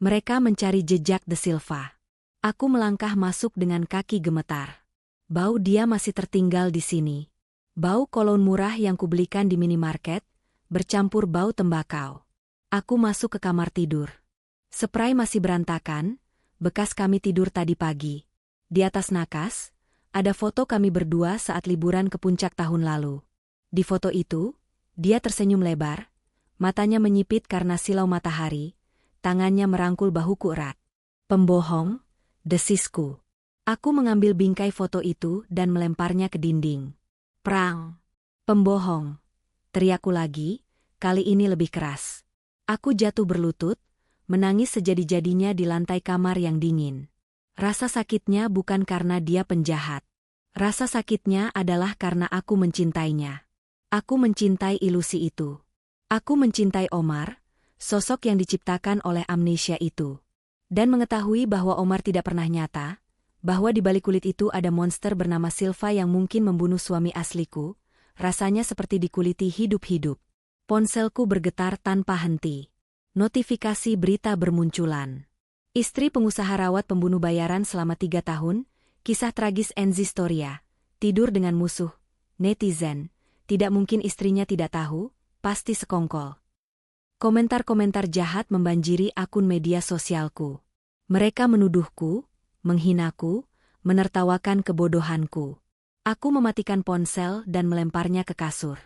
Mereka mencari jejak De Silva. Aku melangkah masuk dengan kaki gemetar. Bau dia masih tertinggal di sini. Bau kolon murah yang kubelikan di minimarket, bercampur bau tembakau. Aku masuk ke kamar tidur. Spray masih berantakan, bekas kami tidur tadi pagi. Di atas nakas, ada foto kami berdua saat liburan ke puncak tahun lalu. Di foto itu, dia tersenyum lebar, matanya menyipit karena silau matahari, tangannya merangkul bahuku erat. Pembohong, desisku. Aku mengambil bingkai foto itu dan melemparnya ke dinding. Prang. Pembohong. Teriakku lagi, kali ini lebih keras. Aku jatuh berlutut, menangis sejadi-jadinya di lantai kamar yang dingin. Rasa sakitnya bukan karena dia penjahat. Rasa sakitnya adalah karena aku mencintainya. Aku mencintai ilusi itu. Aku mencintai Omar, sosok yang diciptakan oleh amnesia itu. Dan mengetahui bahwa Omar tidak pernah nyata, bahwa di balik kulit itu ada monster bernama Silva yang mungkin membunuh suami asliku, rasanya seperti dikuliti hidup-hidup. Ponselku bergetar tanpa henti. Notifikasi berita bermunculan. Istri pengusaha rawat pembunuh bayaran selama 3 tahun, kisah tragis Enzi Storia, tidur dengan musuh, netizen, tidak mungkin istrinya tidak tahu, pasti sekongkol. Komentar-komentar jahat membanjiri akun media sosialku. Mereka menuduhku, menghinaku, menertawakan kebodohanku. Aku mematikan ponsel dan melemparnya ke kasur.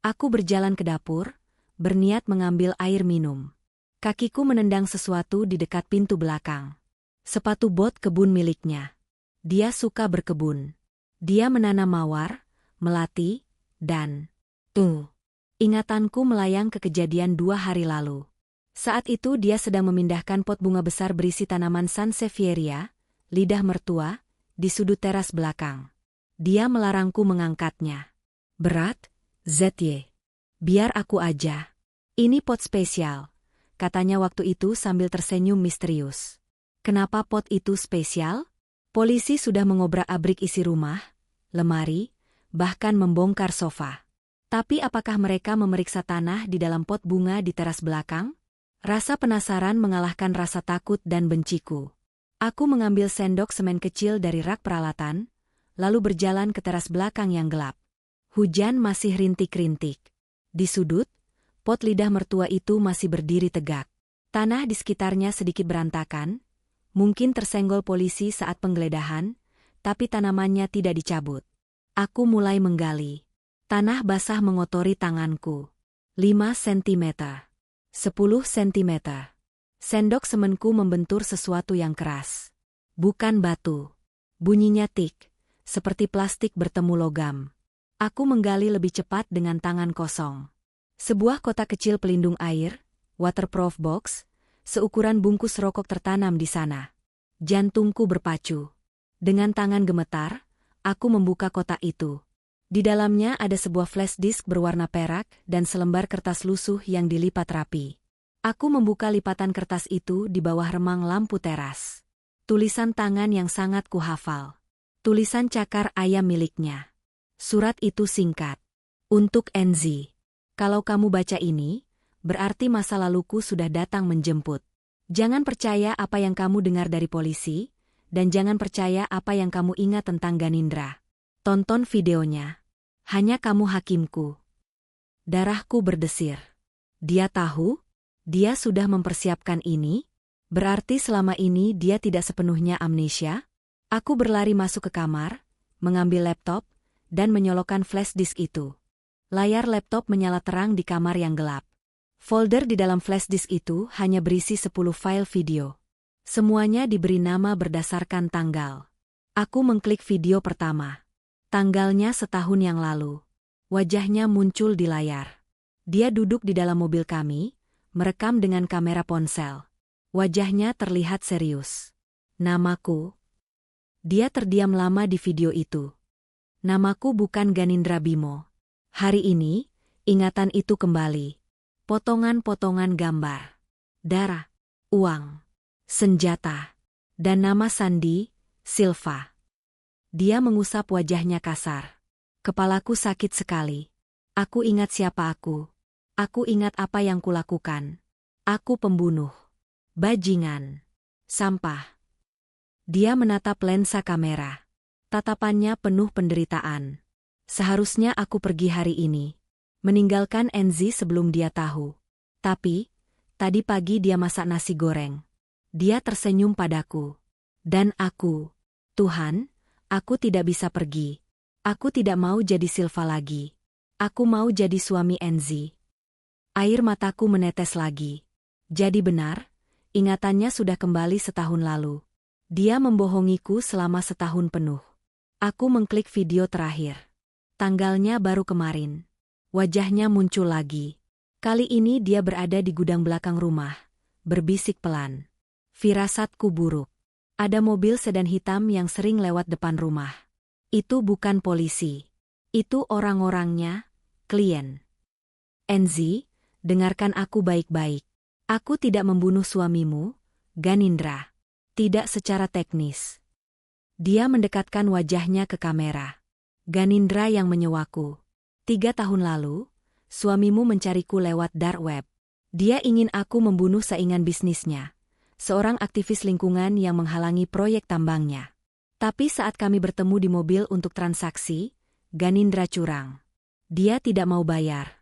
Aku berjalan ke dapur, berniat mengambil air minum. Kakiku menendang sesuatu di dekat pintu belakang. Sepatu bot kebun miliknya. Dia suka berkebun. Dia menanam mawar, melati, dan ingatanku melayang ke kejadian 2 hari lalu. Saat itu dia sedang memindahkan pot bunga besar berisi tanaman sansevieria, lidah mertua, di sudut teras belakang. Dia melarangku mengangkatnya. Berat, ZY. Biar aku aja. Ini pot spesial, katanya waktu itu sambil tersenyum misterius. Kenapa pot itu spesial? Polisi sudah mengobrak-abrik isi rumah, lemari, bahkan membongkar sofa. Tapi apakah mereka memeriksa tanah di dalam pot bunga di teras belakang? Rasa penasaran mengalahkan rasa takut dan benciku. Aku mengambil sendok semen kecil dari rak peralatan, lalu berjalan ke teras belakang yang gelap. Hujan masih rintik-rintik. Di sudut, pot lidah mertua itu masih berdiri tegak. Tanah di sekitarnya sedikit berantakan, mungkin tersenggol polisi saat penggeledahan, tapi tanamannya tidak dicabut. Aku mulai menggali. Tanah basah mengotori tanganku. 5 cm. 10 cm. Sendok semenku membentur sesuatu yang keras. Bukan batu. Bunyinya tik, seperti plastik bertemu logam. Aku menggali lebih cepat dengan tangan kosong. Sebuah kotak kecil pelindung air, waterproof box, seukuran bungkus rokok tertanam di sana. Jantungku berpacu. Dengan tangan gemetar, aku membuka kotak itu. Di dalamnya ada sebuah flash disk berwarna perak dan selembar kertas lusuh yang dilipat rapi. Aku membuka lipatan kertas itu di bawah remang lampu teras. Tulisan tangan yang sangat kuhafal. Tulisan cakar ayam miliknya. Surat itu singkat. Untuk Enzi. Kalau kamu baca ini, berarti masa laluku sudah datang menjemput. Jangan percaya apa yang kamu dengar dari polisi, dan jangan percaya apa yang kamu ingat tentang Ganindra. Tonton videonya. Hanya kamu hakimku. Darahku berdesir. Dia tahu? Dia sudah mempersiapkan ini? Berarti selama ini dia tidak sepenuhnya amnesia? Aku berlari masuk ke kamar, mengambil laptop, dan menyolokkan flash disk itu. Layar laptop menyala terang di kamar yang gelap. Folder di dalam flash disk itu hanya berisi 10 file video. Semuanya diberi nama berdasarkan tanggal. Aku mengklik video pertama. Tanggalnya setahun yang lalu. Wajahnya muncul di layar. Dia duduk di dalam mobil kami, merekam dengan kamera ponsel. Wajahnya terlihat serius. Namaku. Dia terdiam lama di video itu. Namaku bukan Ganindra Bimo. Hari ini, ingatan itu kembali. Potongan-potongan gambar. Darah, uang, senjata, dan nama Sandi, Silva. Dia mengusap wajahnya kasar. Kepalaku sakit sekali. Aku ingat siapa aku. Aku ingat apa yang kulakukan. Aku pembunuh. Bajingan. Sampah. Dia menatap lensa kamera. Tatapannya penuh penderitaan. Seharusnya aku pergi hari ini. Meninggalkan Enzi sebelum dia tahu. Tapi, tadi pagi dia masak nasi goreng. Dia tersenyum padaku. Dan aku, Tuhan, aku tidak bisa pergi. Aku tidak mau jadi Silva lagi. Aku mau jadi suami Enzi. Air mataku menetes lagi. Jadi benar, ingatannya sudah kembali setahun lalu. Dia membohongiku selama setahun penuh. Aku mengklik video terakhir. Tanggalnya baru kemarin. Wajahnya muncul lagi. Kali ini dia berada di gudang belakang rumah, berbisik pelan. Firasatku buruk. Ada mobil sedan hitam yang sering lewat depan rumah. Itu bukan polisi. Itu orang-orangnya, klien. Enzi, dengarkan aku baik-baik. Aku tidak membunuh suamimu, Ganindra. Tidak secara teknis. Dia mendekatkan wajahnya ke kamera. Ganindra yang menyewaku. 3 tahun lalu, suamimu mencariku lewat dark web. Dia ingin aku membunuh saingan bisnisnya. Seorang aktivis lingkungan yang menghalangi proyek tambangnya. Tapi saat kami bertemu di mobil untuk transaksi, Ganindra curang. Dia tidak mau bayar.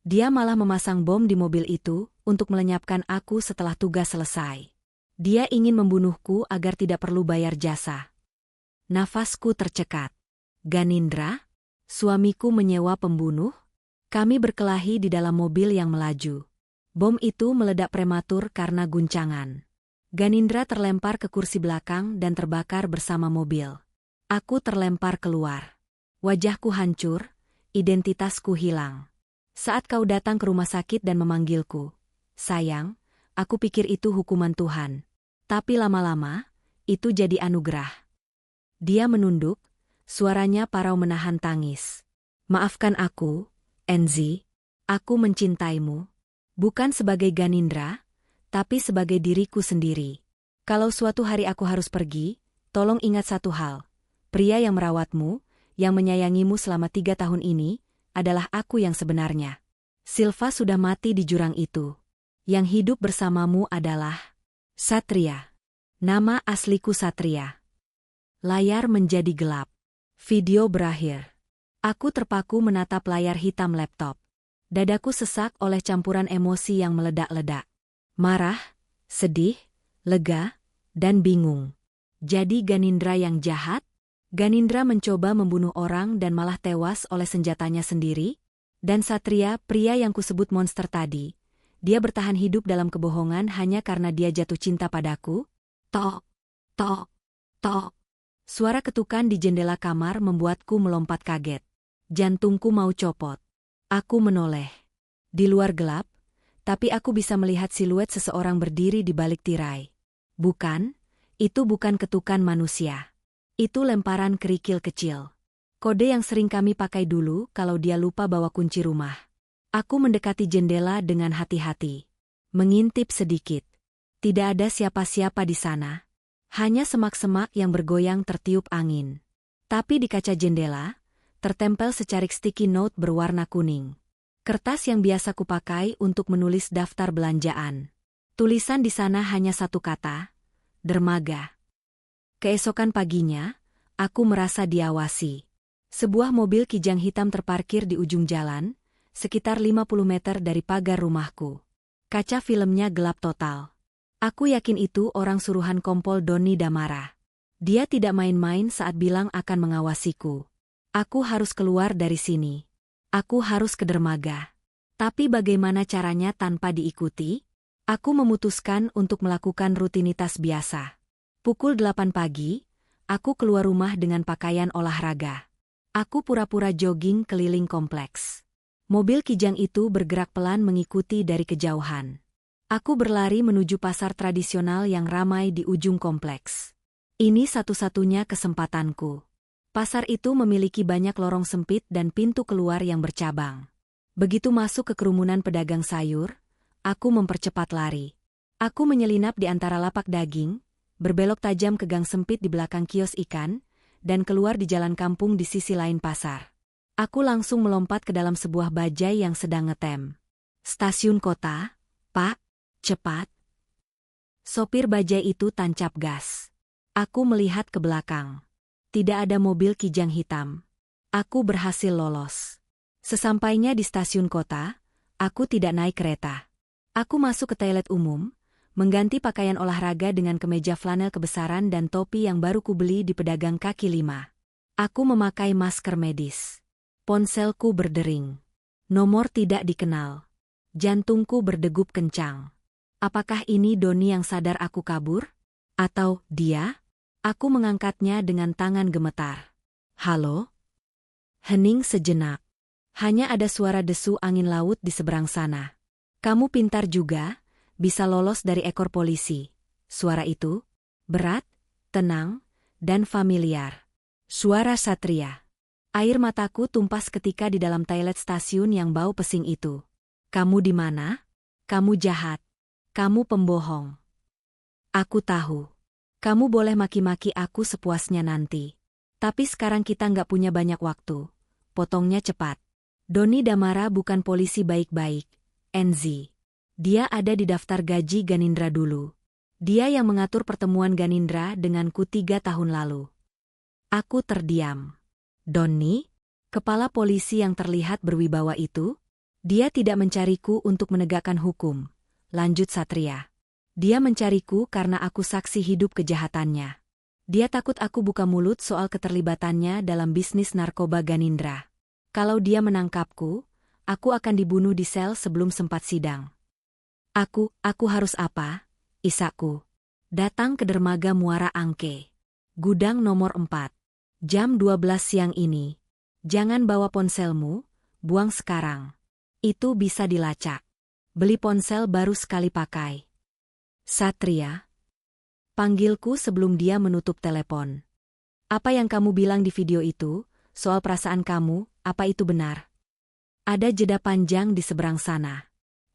Dia malah memasang bom di mobil itu untuk melenyapkan aku setelah tugas selesai. Dia ingin membunuhku agar tidak perlu bayar jasa. Nafasku tercekat. Ganindra? Suamiku menyewa pembunuh? Kami berkelahi di dalam mobil yang melaju. Bom itu meledak prematur karena guncangan. Ganindra terlempar ke kursi belakang dan terbakar bersama mobil. Aku terlempar keluar. Wajahku hancur, identitasku hilang. Saat kau datang ke rumah sakit dan memanggilku, sayang, aku pikir itu hukuman Tuhan. Tapi lama-lama, itu jadi anugerah. Dia menunduk, suaranya parau menahan tangis. Maafkan aku, Enzi. Aku mencintaimu. Bukan sebagai Ganindra, tapi sebagai diriku sendiri. Kalau suatu hari aku harus pergi, tolong ingat satu hal. Pria yang merawatmu, yang menyayangimu selama 3 tahun ini, adalah aku yang sebenarnya. Silva sudah mati di jurang itu. Yang hidup bersamamu adalah Satria. Nama asliku Satria. Layar menjadi gelap. Video berakhir. Aku terpaku menatap layar hitam laptop. Dadaku sesak oleh campuran emosi yang meledak-ledak. Marah, sedih, lega, dan bingung. Jadi Ganindra yang jahat? Ganindra mencoba membunuh orang dan malah tewas oleh senjatanya sendiri? Dan Satria, pria yang kusebut monster tadi, dia bertahan hidup dalam kebohongan hanya karena dia jatuh cinta padaku? Tok, tok, tok. Suara ketukan di jendela kamar membuatku melompat kaget. Jantungku mau copot. Aku menoleh. Di luar gelap, tapi aku bisa melihat siluet seseorang berdiri di balik tirai. Bukan, itu bukan ketukan manusia. Itu lemparan kerikil kecil. Kode yang sering kami pakai dulu kalau dia lupa bawa kunci rumah. Aku mendekati jendela dengan hati-hati. Mengintip sedikit. Tidak ada siapa-siapa di sana. Hanya semak-semak yang bergoyang tertiup angin. Tapi di kaca jendela, tertempel secarik sticky note berwarna kuning. Kertas yang biasa kupakai untuk menulis daftar belanjaan. Tulisan di sana hanya satu kata, dermaga. Keesokan paginya, aku merasa diawasi. Sebuah mobil kijang hitam terparkir di ujung jalan, sekitar 50 meter dari pagar rumahku. Kaca filmnya gelap total. Aku yakin itu orang suruhan Kompol Doni Damara. Dia tidak main-main saat bilang akan mengawasiku. Aku harus keluar dari sini. Aku harus ke dermaga. Tapi bagaimana caranya tanpa diikuti? Aku memutuskan untuk melakukan rutinitas biasa. Pukul 8 pagi, aku keluar rumah dengan pakaian olahraga. Aku pura-pura jogging keliling kompleks. Mobil kijang itu bergerak pelan mengikuti dari kejauhan. Aku berlari menuju pasar tradisional yang ramai di ujung kompleks. Ini satu-satunya kesempatanku. Pasar itu memiliki banyak lorong sempit dan pintu keluar yang bercabang. Begitu masuk ke kerumunan pedagang sayur, aku mempercepat lari. Aku menyelinap di antara lapak daging, berbelok tajam ke gang sempit di belakang kios ikan, dan keluar di jalan kampung di sisi lain pasar. Aku langsung melompat ke dalam sebuah bajai yang sedang ngetem. Stasiun kota, Pak, cepat. Sopir bajai itu tancap gas. Aku melihat ke belakang. Tidak ada mobil kijang hitam. Aku berhasil lolos. Sesampainya di stasiun kota, aku tidak naik kereta. Aku masuk ke toilet umum, mengganti pakaian olahraga dengan kemeja flanel kebesaran dan topi yang baru kubeli di pedagang kaki lima. Aku memakai masker medis. Ponselku berdering. Nomor tidak dikenal. Jantungku berdegup kencang. Apakah ini Doni yang sadar aku kabur? Atau dia? Aku mengangkatnya dengan tangan gemetar. Halo? Hening sejenak. Hanya ada suara desu angin laut di seberang sana. Kamu pintar juga, bisa lolos dari ekor polisi. Suara itu berat, tenang, dan familiar. Suara Satria. Air mataku tumpas ketika di dalam toilet stasiun yang bau pesing itu. Kamu di mana? Kamu jahat. Kamu pembohong. Aku tahu. Kamu boleh maki-maki aku sepuasnya nanti. Tapi sekarang kita nggak punya banyak waktu. Potongnya cepat. Doni Damara bukan polisi baik-baik, Enzi. Dia ada di daftar gaji Ganindra dulu. Dia yang mengatur pertemuan Ganindra denganku 3 tahun lalu. Aku terdiam. Doni? Kepala polisi yang terlihat berwibawa itu? Dia tidak mencariku untuk menegakkan hukum, lanjut Satria. Dia mencariku karena aku saksi hidup kejahatannya. Dia takut aku buka mulut soal keterlibatannya dalam bisnis narkoba Ganindra. Kalau dia menangkapku, aku akan dibunuh di sel sebelum sempat sidang. Aku harus apa, Isaku? Datang ke dermaga Muara Angke. Gudang nomor 4. Jam 12 siang ini. Jangan bawa ponselmu, buang sekarang. Itu bisa dilacak. Beli ponsel baru sekali pakai. Satria. Panggilku sebelum dia menutup telepon. Apa yang kamu bilang di video itu, soal perasaan kamu, apa itu benar? Ada jeda panjang di seberang sana.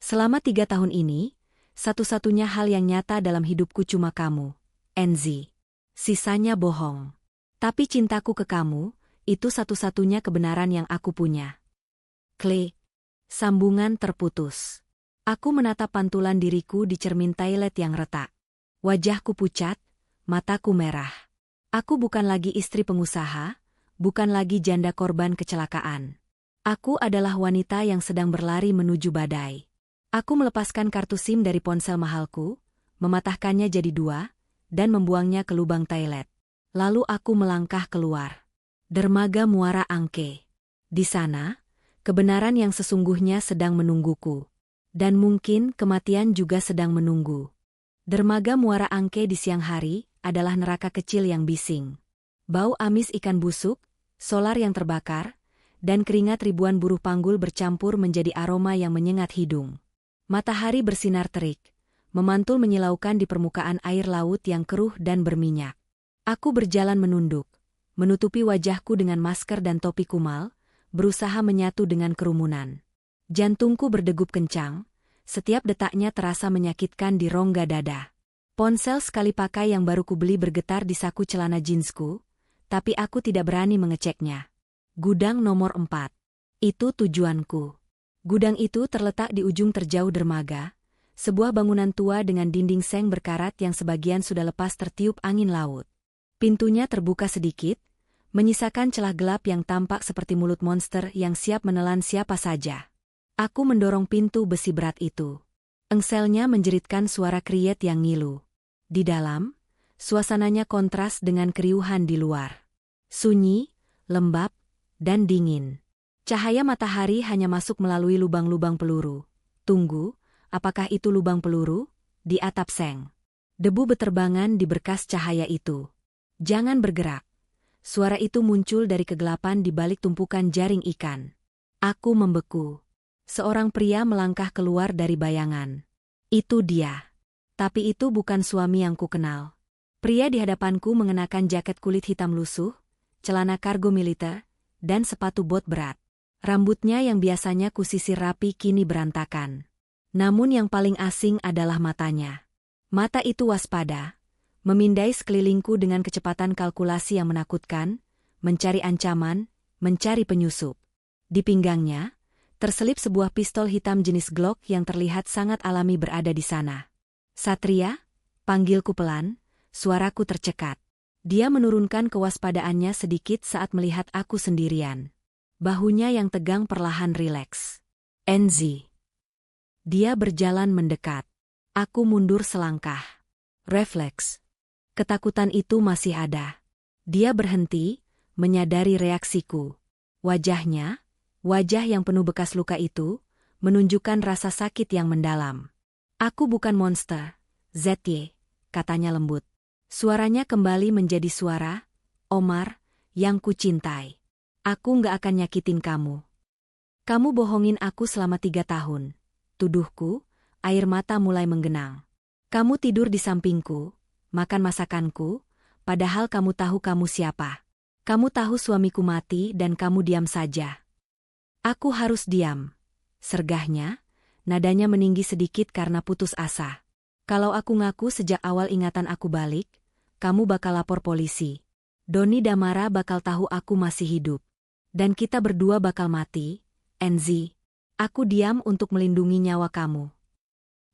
Selama 3 tahun ini, satu-satunya hal yang nyata dalam hidupku cuma kamu, Enzi. Sisanya bohong. Tapi cintaku ke kamu, itu satu-satunya kebenaran yang aku punya. Klik. Sambungan terputus. Aku menatap pantulan diriku di cermin toilet yang retak. Wajahku pucat, mataku merah. Aku bukan lagi istri pengusaha, bukan lagi janda korban kecelakaan. Aku adalah wanita yang sedang berlari menuju badai. Aku melepaskan kartu SIM dari ponsel mahalku, mematahkannya jadi 2, dan membuangnya ke lubang toilet. Lalu aku melangkah keluar. Dermaga Muara Angke. Di sana, kebenaran yang sesungguhnya sedang menungguku. Dan mungkin kematian juga sedang menunggu. Dermaga Muara Angke di siang hari adalah neraka kecil yang bising. Bau amis ikan busuk, solar yang terbakar, dan keringat ribuan buruh panggul bercampur menjadi aroma yang menyengat hidung. Matahari bersinar terik, memantul menyilaukan di permukaan air laut yang keruh dan berminyak. Aku berjalan menunduk, menutupi wajahku dengan masker dan topi kumal, berusaha menyatu dengan kerumunan. Jantungku berdegup kencang, setiap detaknya terasa menyakitkan di rongga dada. Ponsel sekali pakai yang baru kubeli bergetar di saku celana jeansku, tapi aku tidak berani mengeceknya. Gudang nomor 4. Itu tujuanku. Gudang itu terletak di ujung terjauh dermaga, sebuah bangunan tua dengan dinding seng berkarat yang sebagian sudah lepas tertiup angin laut. Pintunya terbuka sedikit, menyisakan celah gelap yang tampak seperti mulut monster yang siap menelan siapa saja. Aku mendorong pintu besi berat itu. Engselnya menjeritkan suara kriet yang ngilu. Di dalam, suasananya kontras dengan keriuhan di luar. Sunyi, lembab, dan dingin. Cahaya matahari hanya masuk melalui lubang-lubang peluru. Tunggu, apakah itu lubang peluru? Di atap seng. Debu beterbangan di berkas cahaya itu. Jangan bergerak. Suara itu muncul dari kegelapan di balik tumpukan jaring ikan. Aku membeku. Seorang pria melangkah keluar dari bayangan. Itu dia. Tapi itu bukan suami yang kukenal. Pria di hadapanku mengenakan jaket kulit hitam lusuh, celana kargo militer, dan sepatu bot berat. Rambutnya yang biasanya kusisir rapi kini berantakan. Namun yang paling asing adalah matanya. Mata itu waspada, memindai sekelilingku dengan kecepatan kalkulasi yang menakutkan, mencari ancaman, mencari penyusup. Di pinggangnya, terselip sebuah pistol hitam jenis Glock yang terlihat sangat alami berada di sana. Satria, panggilku pelan, suaraku tercekat. Dia menurunkan kewaspadaannya sedikit saat melihat aku sendirian. Bahunya yang tegang perlahan rileks. Enzi. Dia berjalan mendekat. Aku mundur selangkah. Refleks. Ketakutan itu masih ada. Dia berhenti, menyadari reaksiku. Wajahnya, wajah yang penuh bekas luka itu, menunjukkan rasa sakit yang mendalam. Aku bukan monster, ZY, katanya lembut. Suaranya kembali menjadi suara, Omar, yang kucintai. Aku nggak akan nyakitin kamu. Kamu bohongin aku selama 3 tahun. Tuduhku, air mata mulai menggenang. Kamu tidur di sampingku, makan masakanku, padahal kamu tahu kamu siapa. Kamu tahu suamiku mati dan kamu diam saja. Aku harus diam. Sergahnya, nadanya meninggi sedikit karena putus asa. Kalau aku ngaku sejak awal ingatan aku balik, kamu bakal lapor polisi. Doni Damara bakal tahu aku masih hidup. Dan kita berdua bakal mati, Enzi. Aku diam untuk melindungi nyawa kamu.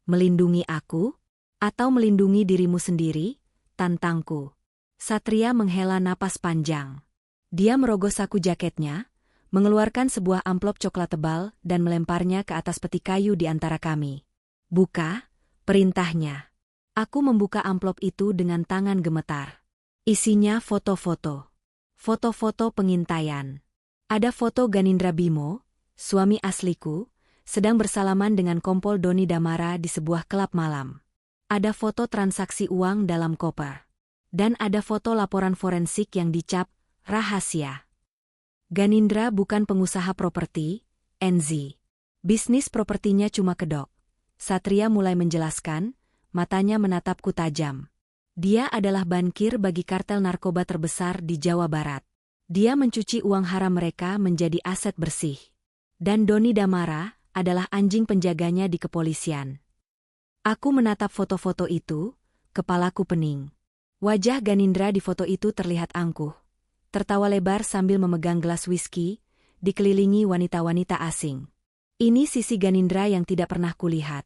Melindungi aku? Atau melindungi dirimu sendiri? Tantangku. Satria menghela napas panjang. Dia merogoh saku jaketnya, mengeluarkan sebuah amplop coklat tebal dan melemparnya ke atas peti kayu di antara kami. "Buka," perintahnya. Aku membuka amplop itu dengan tangan gemetar. Isinya foto-foto. Foto-foto pengintaian. Ada foto Ganindra Bimo, suami asliku, sedang bersalaman dengan Kompol Doni Damara di sebuah klub malam. Ada foto transaksi uang dalam koper. Dan ada foto laporan forensik yang dicap rahasia. Ganindra bukan pengusaha properti, NZ. Bisnis propertinya cuma kedok. Satria mulai menjelaskan, matanya menatapku tajam. Dia adalah bankir bagi kartel narkoba terbesar di Jawa Barat. Dia mencuci uang haram mereka menjadi aset bersih. Dan Doni Damara adalah anjing penjaganya di kepolisian. Aku menatap foto-foto itu, kepalaku pening. Wajah Ganindra di foto itu terlihat angkuh. Tertawa lebar sambil memegang gelas whisky, dikelilingi wanita-wanita asing. Ini sisi Ganindra yang tidak pernah kulihat,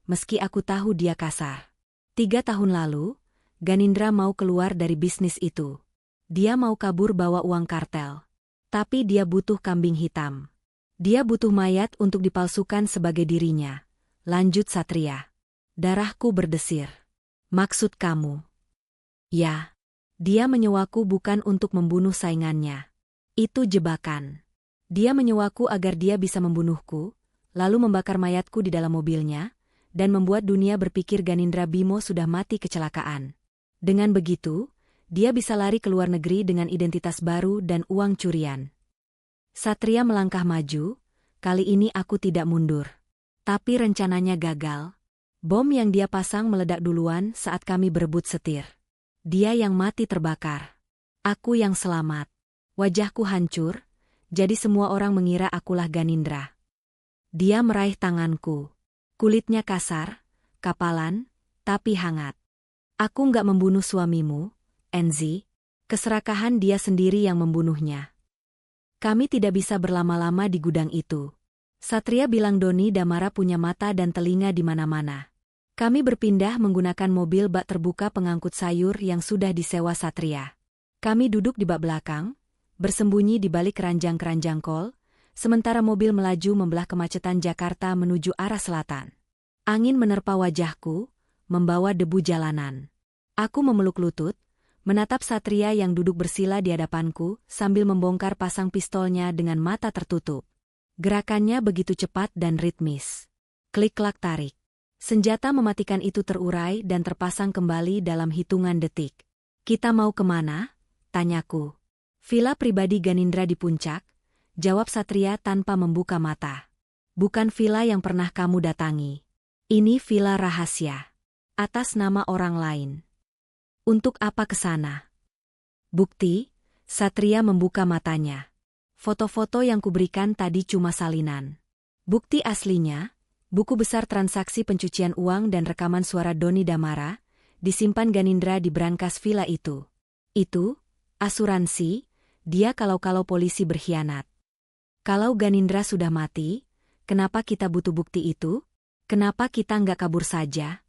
meski aku tahu dia kasar. 3 tahun lalu, Ganindra mau keluar dari bisnis itu. Dia mau kabur bawa uang kartel. Tapi dia butuh kambing hitam. Dia butuh mayat untuk dipalsukan sebagai dirinya. Lanjut Satria. Darahku berdesir. Maksud kamu? Ya. Dia menyewaku bukan untuk membunuh saingannya. Itu jebakan. Dia menyewaku agar dia bisa membunuhku, lalu membakar mayatku di dalam mobilnya, dan membuat dunia berpikir Ganindra Bimo sudah mati kecelakaan. Dengan begitu, dia bisa lari ke luar negeri dengan identitas baru dan uang curian. Satria melangkah maju, kali ini aku tidak mundur. Tapi rencananya gagal. Bom yang dia pasang meledak duluan saat kami berebut setir. Dia yang mati terbakar. Aku yang selamat. Wajahku hancur, jadi semua orang mengira akulah Ganindra. Dia meraih tanganku. Kulitnya kasar, kapalan, tapi hangat. Aku nggak membunuh suamimu, NZ. Keserakahan dia sendiri yang membunuhnya. Kami tidak bisa berlama-lama di gudang itu. Satria bilang Doni Damara punya mata dan telinga di mana-mana. Kami berpindah menggunakan mobil bak terbuka pengangkut sayur yang sudah disewa Satria. Kami duduk di bak belakang, bersembunyi di balik keranjang-keranjang kol, sementara mobil melaju membelah kemacetan Jakarta menuju arah selatan. Angin menerpa wajahku, membawa debu jalanan. Aku memeluk lutut, menatap Satria yang duduk bersila di hadapanku sambil membongkar pasang pistolnya dengan mata tertutup. Gerakannya begitu cepat dan ritmis. Klik-klak tarik. Senjata mematikan itu terurai dan terpasang kembali dalam hitungan detik. "Kita mau kemana?" tanyaku. "Villa pribadi Ganindra di puncak," jawab Satria tanpa membuka mata. "Bukan villa yang pernah kamu datangi. Ini villa rahasia. Atas nama orang lain." "Untuk apa ke sana?" "Bukti," Satria membuka matanya. "Foto-foto yang kuberikan tadi cuma salinan. Bukti aslinya, buku besar transaksi pencucian uang dan rekaman suara Doni Damara, disimpan Ganindra di brankas villa itu. Itu, asuransi, dia kalau polisi berkhianat. Kalau Ganindra sudah mati, kenapa kita butuh bukti itu? Kenapa kita nggak kabur saja?"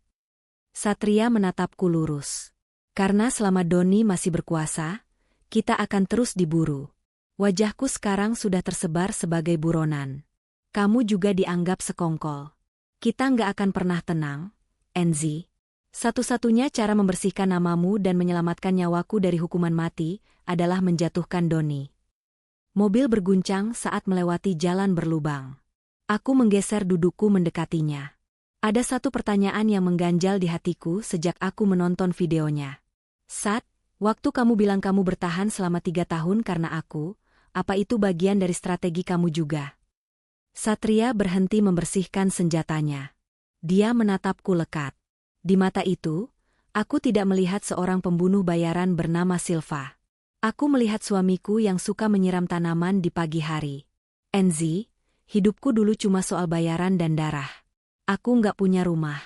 Satria menatapku lurus. "Karena selama Doni masih berkuasa, kita akan terus diburu. Wajahku sekarang sudah tersebar sebagai buronan. Kamu juga dianggap sekongkol. Kita nggak akan pernah tenang, NZ. Satu-satunya cara membersihkan namamu dan menyelamatkan nyawaku dari hukuman mati adalah menjatuhkan Doni." Mobil berguncang saat melewati jalan berlubang. Aku menggeser dudukku mendekatinya. Ada satu pertanyaan yang mengganjal di hatiku sejak aku menonton videonya. "Sat, waktu kamu bilang kamu bertahan selama 3 tahun karena aku, apa itu bagian dari strategi kamu juga?" Satria berhenti membersihkan senjatanya. Dia menatapku lekat. Di mata itu, aku tidak melihat seorang pembunuh bayaran bernama Silva. Aku melihat suamiku yang suka menyiram tanaman di pagi hari. NZ, hidupku dulu cuma soal bayaran dan darah. Aku nggak punya rumah.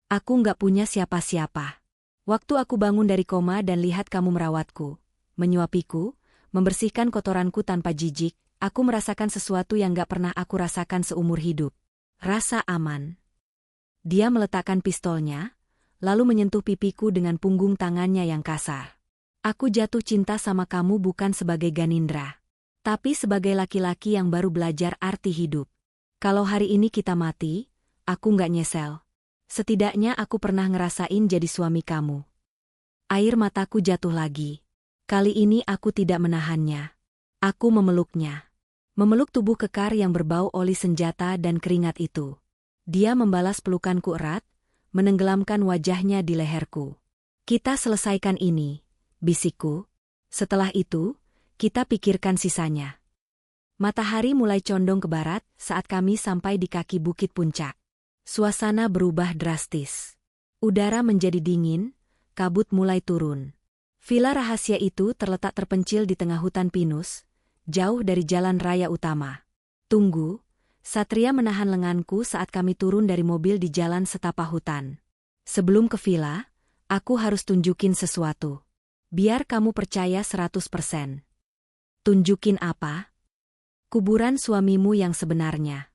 Aku nggak punya siapa-siapa. Waktu aku bangun dari koma dan lihat kamu merawatku, menyuapiku, membersihkan kotoranku tanpa jijik, aku merasakan sesuatu yang gak pernah aku rasakan seumur hidup. Rasa aman. Dia meletakkan pistolnya, lalu menyentuh pipiku dengan punggung tangannya yang kasar. "Aku jatuh cinta sama kamu bukan sebagai Ganindra, Tapi sebagai laki-laki yang baru belajar arti hidup. Kalau hari ini kita mati, aku nggak nyesel. Setidaknya aku pernah ngerasain jadi suami kamu. Air mataku jatuh lagi. Kali ini aku tidak menahannya. Aku memeluknya. Memeluk tubuh kekar yang berbau oli senjata dan keringat itu. Dia membalas pelukanku erat, menenggelamkan wajahnya di leherku. Kita selesaikan ini, bisikku. Setelah itu, kita pikirkan sisanya. Matahari mulai condong ke barat saat kami sampai di kaki bukit puncak. Suasana berubah drastis. Udara menjadi dingin, kabut mulai turun. Villa rahasia itu terletak terpencil di tengah hutan pinus, jauh dari jalan raya utama. Tunggu, Satria menahan lenganku saat kami turun dari mobil di jalan setapak hutan. Sebelum ke villa, aku harus tunjukin sesuatu. Biar kamu percaya 100%. Tunjukin apa? Kuburan suamimu yang sebenarnya.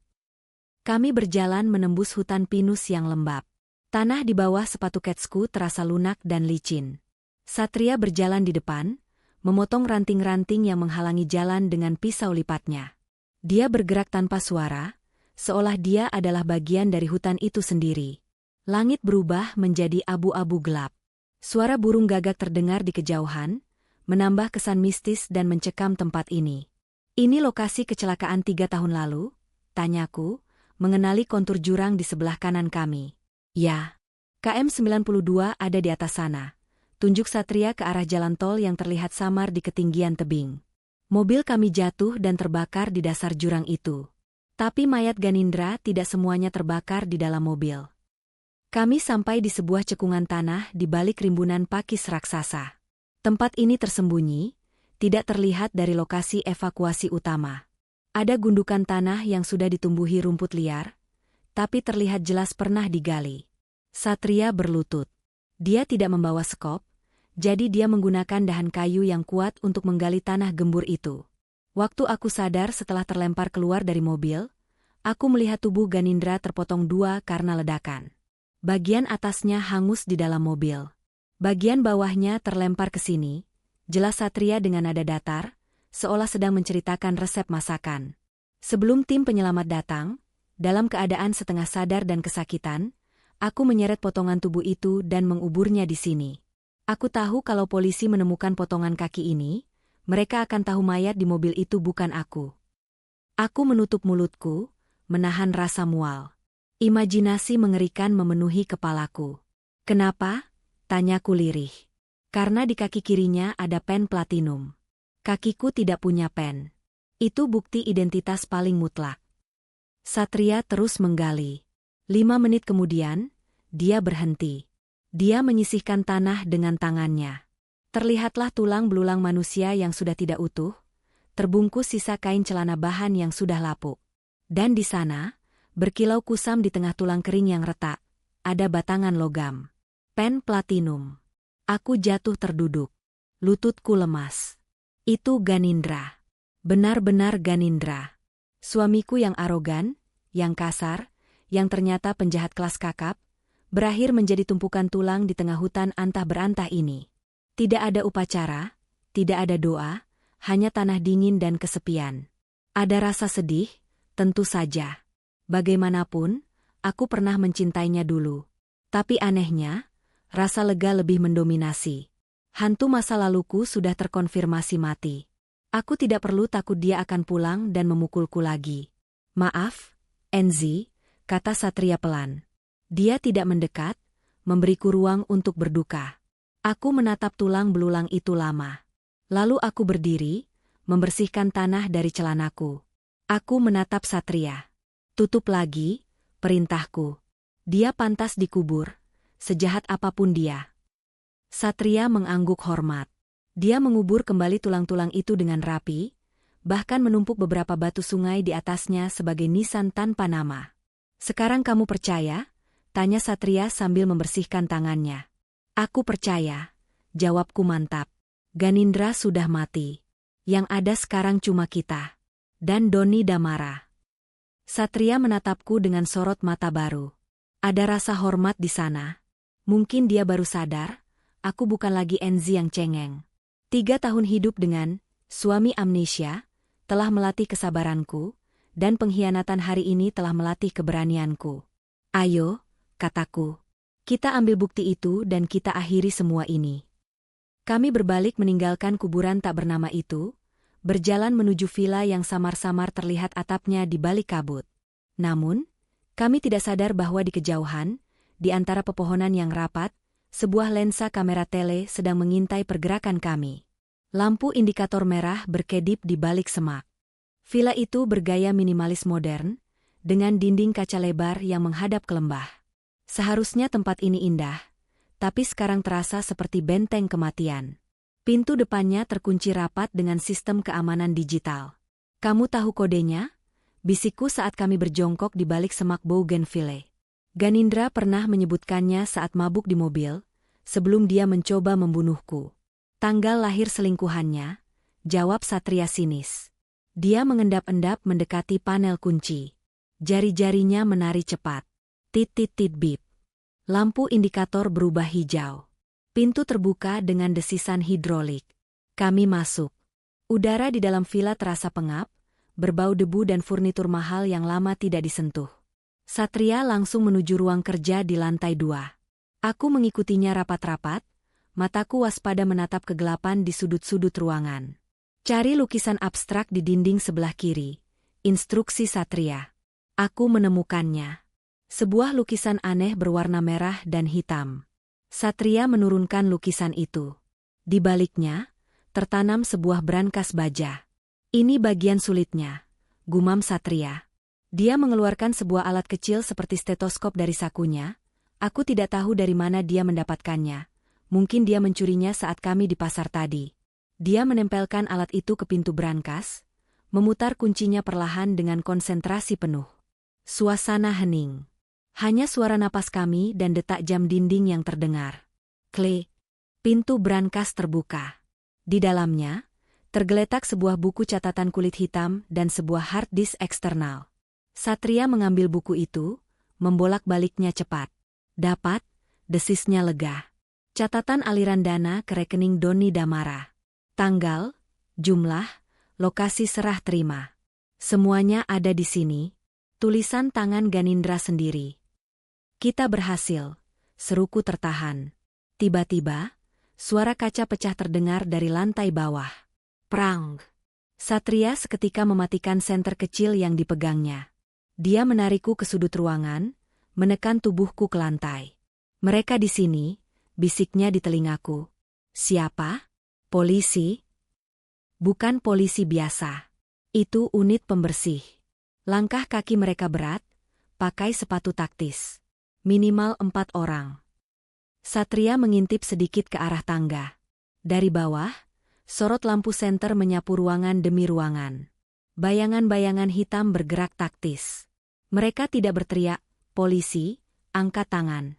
Kami berjalan menembus hutan pinus yang lembab. Tanah di bawah sepatu ketsku terasa lunak dan licin. Satria berjalan di depan, memotong ranting-ranting yang menghalangi jalan dengan pisau lipatnya. Dia bergerak tanpa suara, seolah dia adalah bagian dari hutan itu sendiri. Langit berubah menjadi abu-abu gelap. Suara burung gagak terdengar di kejauhan, menambah kesan mistis dan mencekam tempat ini. Ini lokasi kecelakaan 3 tahun lalu, tanyaku, mengenali kontur jurang di sebelah kanan kami. Ya, KM 92 ada di atas sana. Tunjuk Satria ke arah jalan tol yang terlihat samar di ketinggian tebing. Mobil kami jatuh dan terbakar di dasar jurang itu. Tapi mayat Ganindra tidak semuanya terbakar di dalam mobil. Kami sampai di sebuah cekungan tanah di balik rimbunan pakis raksasa. Tempat ini tersembunyi, tidak terlihat dari lokasi evakuasi utama. Ada gundukan tanah yang sudah ditumbuhi rumput liar, tapi terlihat jelas pernah digali. Satria berlutut. Dia tidak membawa skop, jadi dia menggunakan dahan kayu yang kuat untuk menggali tanah gembur itu. Waktu aku sadar setelah terlempar keluar dari mobil, aku melihat tubuh Ganindra terpotong 2 karena ledakan. Bagian atasnya hangus di dalam mobil. Bagian bawahnya terlempar ke sini, jelas Satria dengan nada datar, seolah sedang menceritakan resep masakan. Sebelum tim penyelamat datang, dalam keadaan setengah sadar dan kesakitan, aku menyeret potongan tubuh itu dan menguburnya di sini. Aku tahu kalau polisi menemukan potongan kaki ini, mereka akan tahu mayat di mobil itu bukan aku. Aku menutup mulutku, menahan rasa mual. Imajinasi mengerikan memenuhi kepalaku. Kenapa? Tanyaku lirih. Karena di kaki kirinya ada pen platinum. Kakiku tidak punya pen. Itu bukti identitas paling mutlak. Satria terus menggali. 5 menit kemudian, dia berhenti. Dia menyisihkan tanah dengan tangannya. Terlihatlah tulang belulang manusia yang sudah tidak utuh, terbungkus sisa kain celana bahan yang sudah lapuk. Dan di sana, berkilau kusam di tengah tulang kering yang retak, ada batangan logam. Pen platinum. Aku jatuh terduduk. Lututku lemas. Itu Ganindra. Benar-benar Ganindra. Suamiku yang arogan, yang kasar, yang ternyata penjahat kelas kakap, berakhir menjadi tumpukan tulang di tengah hutan antah berantah ini. Tidak ada upacara, tidak ada doa, hanya tanah dingin dan kesepian. Ada rasa sedih, tentu saja. Bagaimanapun, aku pernah mencintainya dulu. Tapi anehnya, rasa lega lebih mendominasi. Hantu masa laluku sudah terkonfirmasi mati. Aku tidak perlu takut dia akan pulang dan memukulku lagi. Maaf, Enzi, kata Satria pelan. Dia tidak mendekat, memberiku ruang untuk berduka. Aku menatap tulang belulang itu lama. Lalu aku berdiri, membersihkan tanah dari celanaku. Aku menatap Satria. Tutup lagi, perintahku. Dia pantas dikubur, sejahat apapun dia. Satria mengangguk hormat. Dia mengubur kembali tulang-tulang itu dengan rapi, bahkan menumpuk beberapa batu sungai di atasnya sebagai nisan tanpa nama. Sekarang kamu percaya? Tanya Satria sambil membersihkan tangannya. Aku percaya, jawabku mantap. Ganindra sudah mati. Yang ada sekarang cuma kita. Dan Doni Damara. Satria menatapku dengan sorot mata baru. Ada rasa hormat di sana. Mungkin dia baru sadar, aku bukan lagi Enzi yang cengeng. 3 tahun hidup dengan suami amnesia, telah melatih kesabaranku, dan pengkhianatan hari ini telah melatih keberanianku. Ayo, kataku. Kita ambil bukti itu dan kita akhiri semua ini. Kami berbalik meninggalkan kuburan tak bernama itu, berjalan menuju villa yang samar-samar terlihat atapnya di balik kabut. Namun, kami tidak sadar bahwa di kejauhan, di antara pepohonan yang rapat, sebuah lensa kamera tele sedang mengintai pergerakan kami. Lampu indikator merah berkedip di balik semak. Villa itu bergaya minimalis modern, dengan dinding kaca lebar yang menghadap ke lembah. Seharusnya tempat ini indah, tapi sekarang terasa seperti benteng kematian. Pintu depannya terkunci rapat dengan sistem keamanan digital. Kamu tahu kodenya? Bisikku saat kami berjongkok di balik semak Bougainville. Ganindra pernah menyebutkannya saat mabuk di mobil, sebelum dia mencoba membunuhku. Tanggal lahir selingkuhannya, jawab Satria sinis. Dia mengendap-endap mendekati panel kunci. Jari-jarinya menari cepat. Tit-tit-tit bip. Lampu indikator berubah hijau. Pintu terbuka dengan desisan hidrolik. Kami masuk. Udara di dalam villa terasa pengap, berbau debu dan furnitur mahal yang lama tidak disentuh. Satria langsung menuju ruang kerja di lantai 2. Aku mengikutinya rapat-rapat, mataku waspada menatap kegelapan di sudut-sudut ruangan. Cari lukisan abstrak di dinding sebelah kiri. Instruksi Satria. Aku menemukannya. Sebuah lukisan aneh berwarna merah dan hitam. Satria menurunkan lukisan itu. Di baliknya, tertanam sebuah brankas baja. Ini bagian sulitnya, gumam Satria. Dia mengeluarkan sebuah alat kecil seperti stetoskop dari sakunya. Aku tidak tahu dari mana dia mendapatkannya. Mungkin dia mencurinya saat kami di pasar tadi. Dia menempelkan alat itu ke pintu brankas, memutar kuncinya perlahan dengan konsentrasi penuh. Suasana hening. Hanya suara napas kami dan detak jam dinding yang terdengar. Klik. Pintu brankas terbuka. Di dalamnya, tergeletak sebuah buku catatan kulit hitam dan sebuah hard disk eksternal. Satria mengambil buku itu, membolak-baliknya cepat. Dapat, desisnya lega. Catatan aliran dana ke rekening Doni Damara. Tanggal, jumlah, lokasi serah terima. Semuanya ada di sini. Tulisan tangan Ganindra sendiri. Kita berhasil, seruku tertahan. Tiba-tiba, suara kaca pecah terdengar dari lantai bawah. Prang! Satria seketika mematikan senter kecil yang dipegangnya. Dia menarikku ke sudut ruangan, menekan tubuhku ke lantai. Mereka di sini, bisiknya di telingaku. Siapa? Polisi? Bukan polisi biasa. Itu unit pembersih. Langkah kaki mereka berat, pakai sepatu taktis. Minimal 4 orang. Satria mengintip sedikit ke arah tangga. Dari bawah, sorot lampu senter menyapu ruangan demi ruangan. Bayangan-bayangan hitam bergerak taktis. Mereka tidak berteriak, polisi, angkat tangan.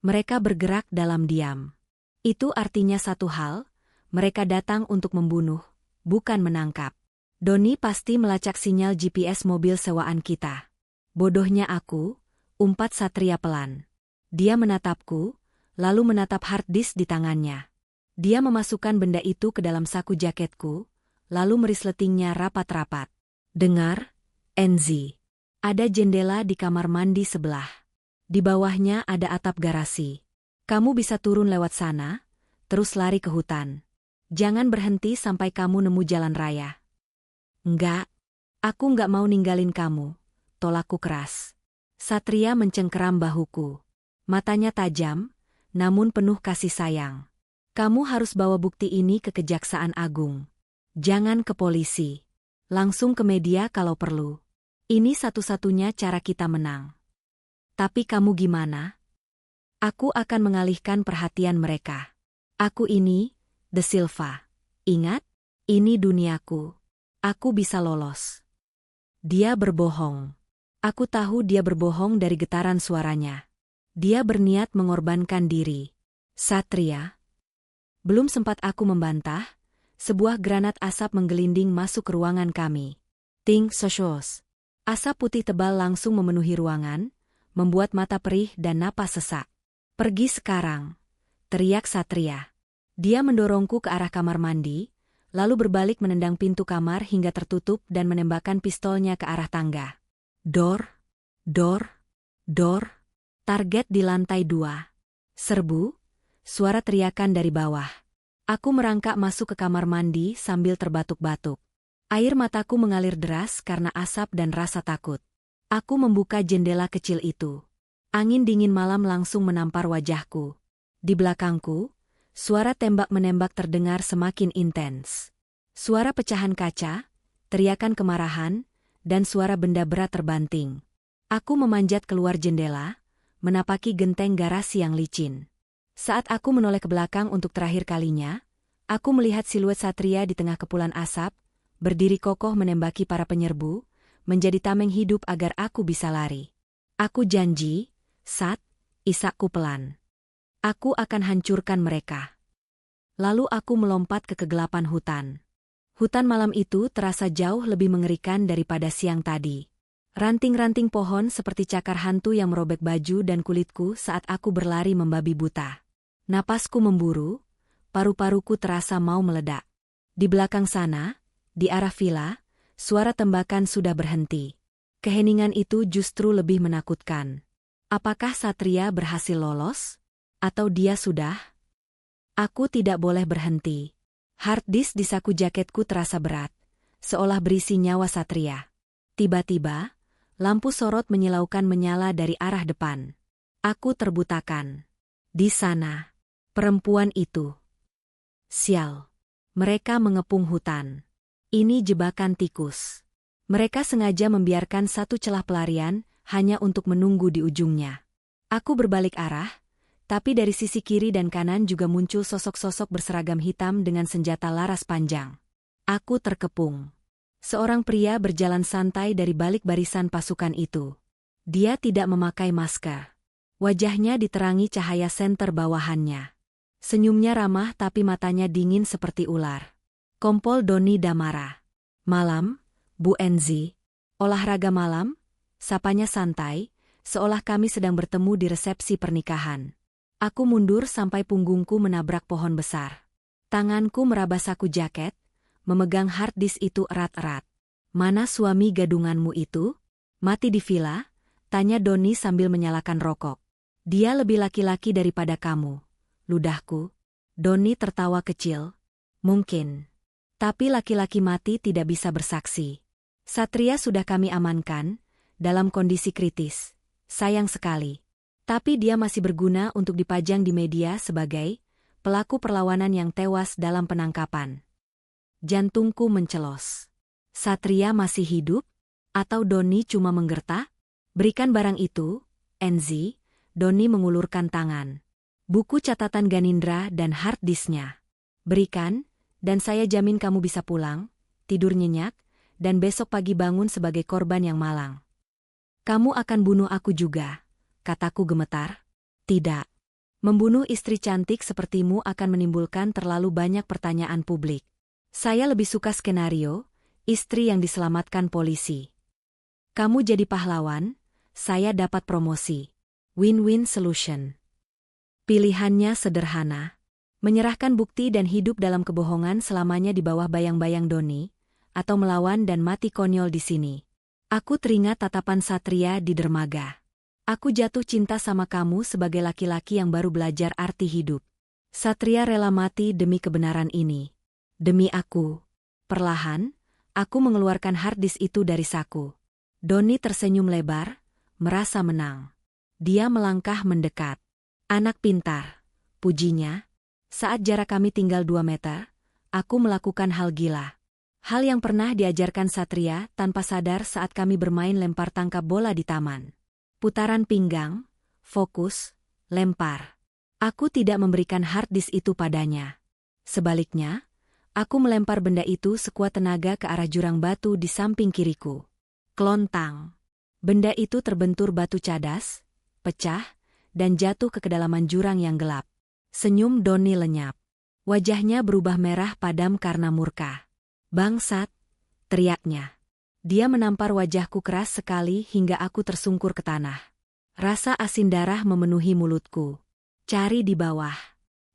Mereka bergerak dalam diam. Itu artinya satu hal, mereka datang untuk membunuh, bukan menangkap. Doni pasti melacak sinyal GPS mobil sewaan kita. Bodohnya aku, umpat Satria pelan. Dia menatapku, lalu menatap hard disk di tangannya. Dia memasukkan benda itu ke dalam saku jaketku, lalu merisletingnya rapat-rapat. Dengar, Enzi. Ada jendela di kamar mandi sebelah. Di bawahnya ada atap garasi. Kamu bisa turun lewat sana, terus lari ke hutan. Jangan berhenti sampai kamu nemu jalan raya. Enggak, aku enggak mau ninggalin kamu, tolakku keras. Satria mencengkeram bahuku. Matanya tajam, namun penuh kasih sayang. Kamu harus bawa bukti ini ke Kejaksaan Agung. Jangan ke polisi. Langsung ke media kalau perlu. Ini satu-satunya cara kita menang. Tapi kamu gimana? Aku akan mengalihkan perhatian mereka. Aku ini, De Silva. Ingat, ini duniaku. Aku bisa lolos. Dia berbohong. Aku tahu dia berbohong dari getaran suaranya. Dia berniat mengorbankan diri. Satria. Belum sempat aku membantah, sebuah granat asap menggelinding masuk ke ruangan kami. Ting sosos. Asap putih tebal langsung memenuhi ruangan, membuat mata perih dan napas sesak. Pergi sekarang, teriak Satria. Dia mendorongku ke arah kamar mandi, lalu berbalik menendang pintu kamar hingga tertutup dan menembakkan pistolnya ke arah tangga. Dor, dor, dor, target di lantai 2. Serbu, suara teriakan dari bawah. Aku merangkak masuk ke kamar mandi sambil terbatuk-batuk. Air mataku mengalir deras karena asap dan rasa takut. Aku membuka jendela kecil itu. Angin dingin malam langsung menampar wajahku. Di belakangku, suara tembak-menembak terdengar semakin intens. Suara pecahan kaca, teriakan kemarahan, dan suara benda berat terbanting. Aku memanjat keluar jendela, menapaki genteng garasi yang licin. Saat aku menoleh ke belakang untuk terakhir kalinya, aku melihat siluet Satria di tengah kepulan asap, berdiri kokoh menembaki para penyerbu, menjadi tameng hidup agar aku bisa lari. Aku janji, Sat, isakku pelan. Aku akan hancurkan mereka. Lalu aku melompat ke kegelapan hutan. Hutan malam itu terasa jauh lebih mengerikan daripada siang tadi. Ranting-ranting pohon seperti cakar hantu yang merobek baju dan kulitku saat aku berlari membabi buta. Napasku memburu, paru-paruku terasa mau meledak. Di belakang sana, di arah villa, suara tembakan sudah berhenti. Keheningan itu justru lebih menakutkan. Apakah Satria berhasil lolos? Atau dia sudah? Aku tidak boleh berhenti. Hard disk di saku jaketku terasa berat, seolah berisi nyawa Satria. Tiba-tiba, lampu sorot menyilaukan menyala dari arah depan. Aku terbutakan. Di sana, perempuan itu. Sial. Mereka mengepung hutan. Ini jebakan tikus. Mereka sengaja membiarkan satu celah pelarian hanya untuk menunggu di ujungnya. Aku berbalik arah, tapi dari sisi kiri dan kanan juga muncul sosok-sosok berseragam hitam dengan senjata laras panjang. Aku terkepung. Seorang pria berjalan santai dari balik barisan pasukan itu. Dia tidak memakai masker. Wajahnya diterangi cahaya senter bawahannya. Senyumnya ramah tapi matanya dingin seperti ular. Kompol Doni Damara. Malam, Bu Enzi. Olahraga malam? Sapanya santai, seolah kami sedang bertemu di resepsi pernikahan. Aku mundur sampai punggungku menabrak pohon besar. Tanganku meraba saku jaket, memegang hard disk itu erat-erat. Mana suami gadunganmu itu? Mati di villa? Tanya Doni sambil menyalakan rokok. Dia lebih laki-laki daripada kamu. Ludahku. Doni tertawa kecil. Mungkin. Tapi laki-laki mati tidak bisa bersaksi. Satria sudah kami amankan, dalam kondisi kritis. Sayang sekali. Tapi dia masih berguna untuk dipajang di media sebagai pelaku perlawanan yang tewas dalam penangkapan. Jantungku mencelos. Satria masih hidup? Atau Doni cuma menggertak? Berikan barang itu, Enzi. Doni mengulurkan tangan. Buku catatan Ganindra dan hard disknya. Berikan, dan saya jamin kamu bisa pulang, tidur nyenyak, dan besok pagi bangun sebagai korban yang malang. Kamu akan bunuh aku juga, kataku gemetar. Tidak. Membunuh istri cantik sepertimu akan menimbulkan terlalu banyak pertanyaan publik. Saya lebih suka skenario, istri yang diselamatkan polisi. Kamu jadi pahlawan, saya dapat promosi. Win-win solution. Pilihannya sederhana. Menyerahkan bukti dan hidup dalam kebohongan selamanya di bawah bayang-bayang Doni, atau melawan dan mati konyol di sini. Aku teringat tatapan Satria di dermaga. Aku jatuh cinta sama kamu sebagai laki-laki yang baru belajar arti hidup. Satria rela mati demi kebenaran ini. Demi aku. Perlahan, aku mengeluarkan hard disk itu dari saku. Doni tersenyum lebar, merasa menang. Dia melangkah mendekat. Anak pintar, pujinya. Saat jarak kami tinggal 2 meter, aku melakukan hal gila. Hal yang pernah diajarkan Satria tanpa sadar saat kami bermain lempar tangkap bola di taman. Putaran pinggang, fokus, lempar. Aku tidak memberikan hard disk itu padanya. Sebaliknya, aku melempar benda itu sekuat tenaga ke arah jurang batu di samping kiriku. Klontang. Benda itu terbentur batu cadas, pecah, dan jatuh ke kedalaman jurang yang gelap. Senyum Doni lenyap. Wajahnya berubah merah padam karena murka. Bangsat, teriaknya. Dia menampar wajahku keras sekali hingga aku tersungkur ke tanah. Rasa asin darah memenuhi mulutku. Cari di bawah.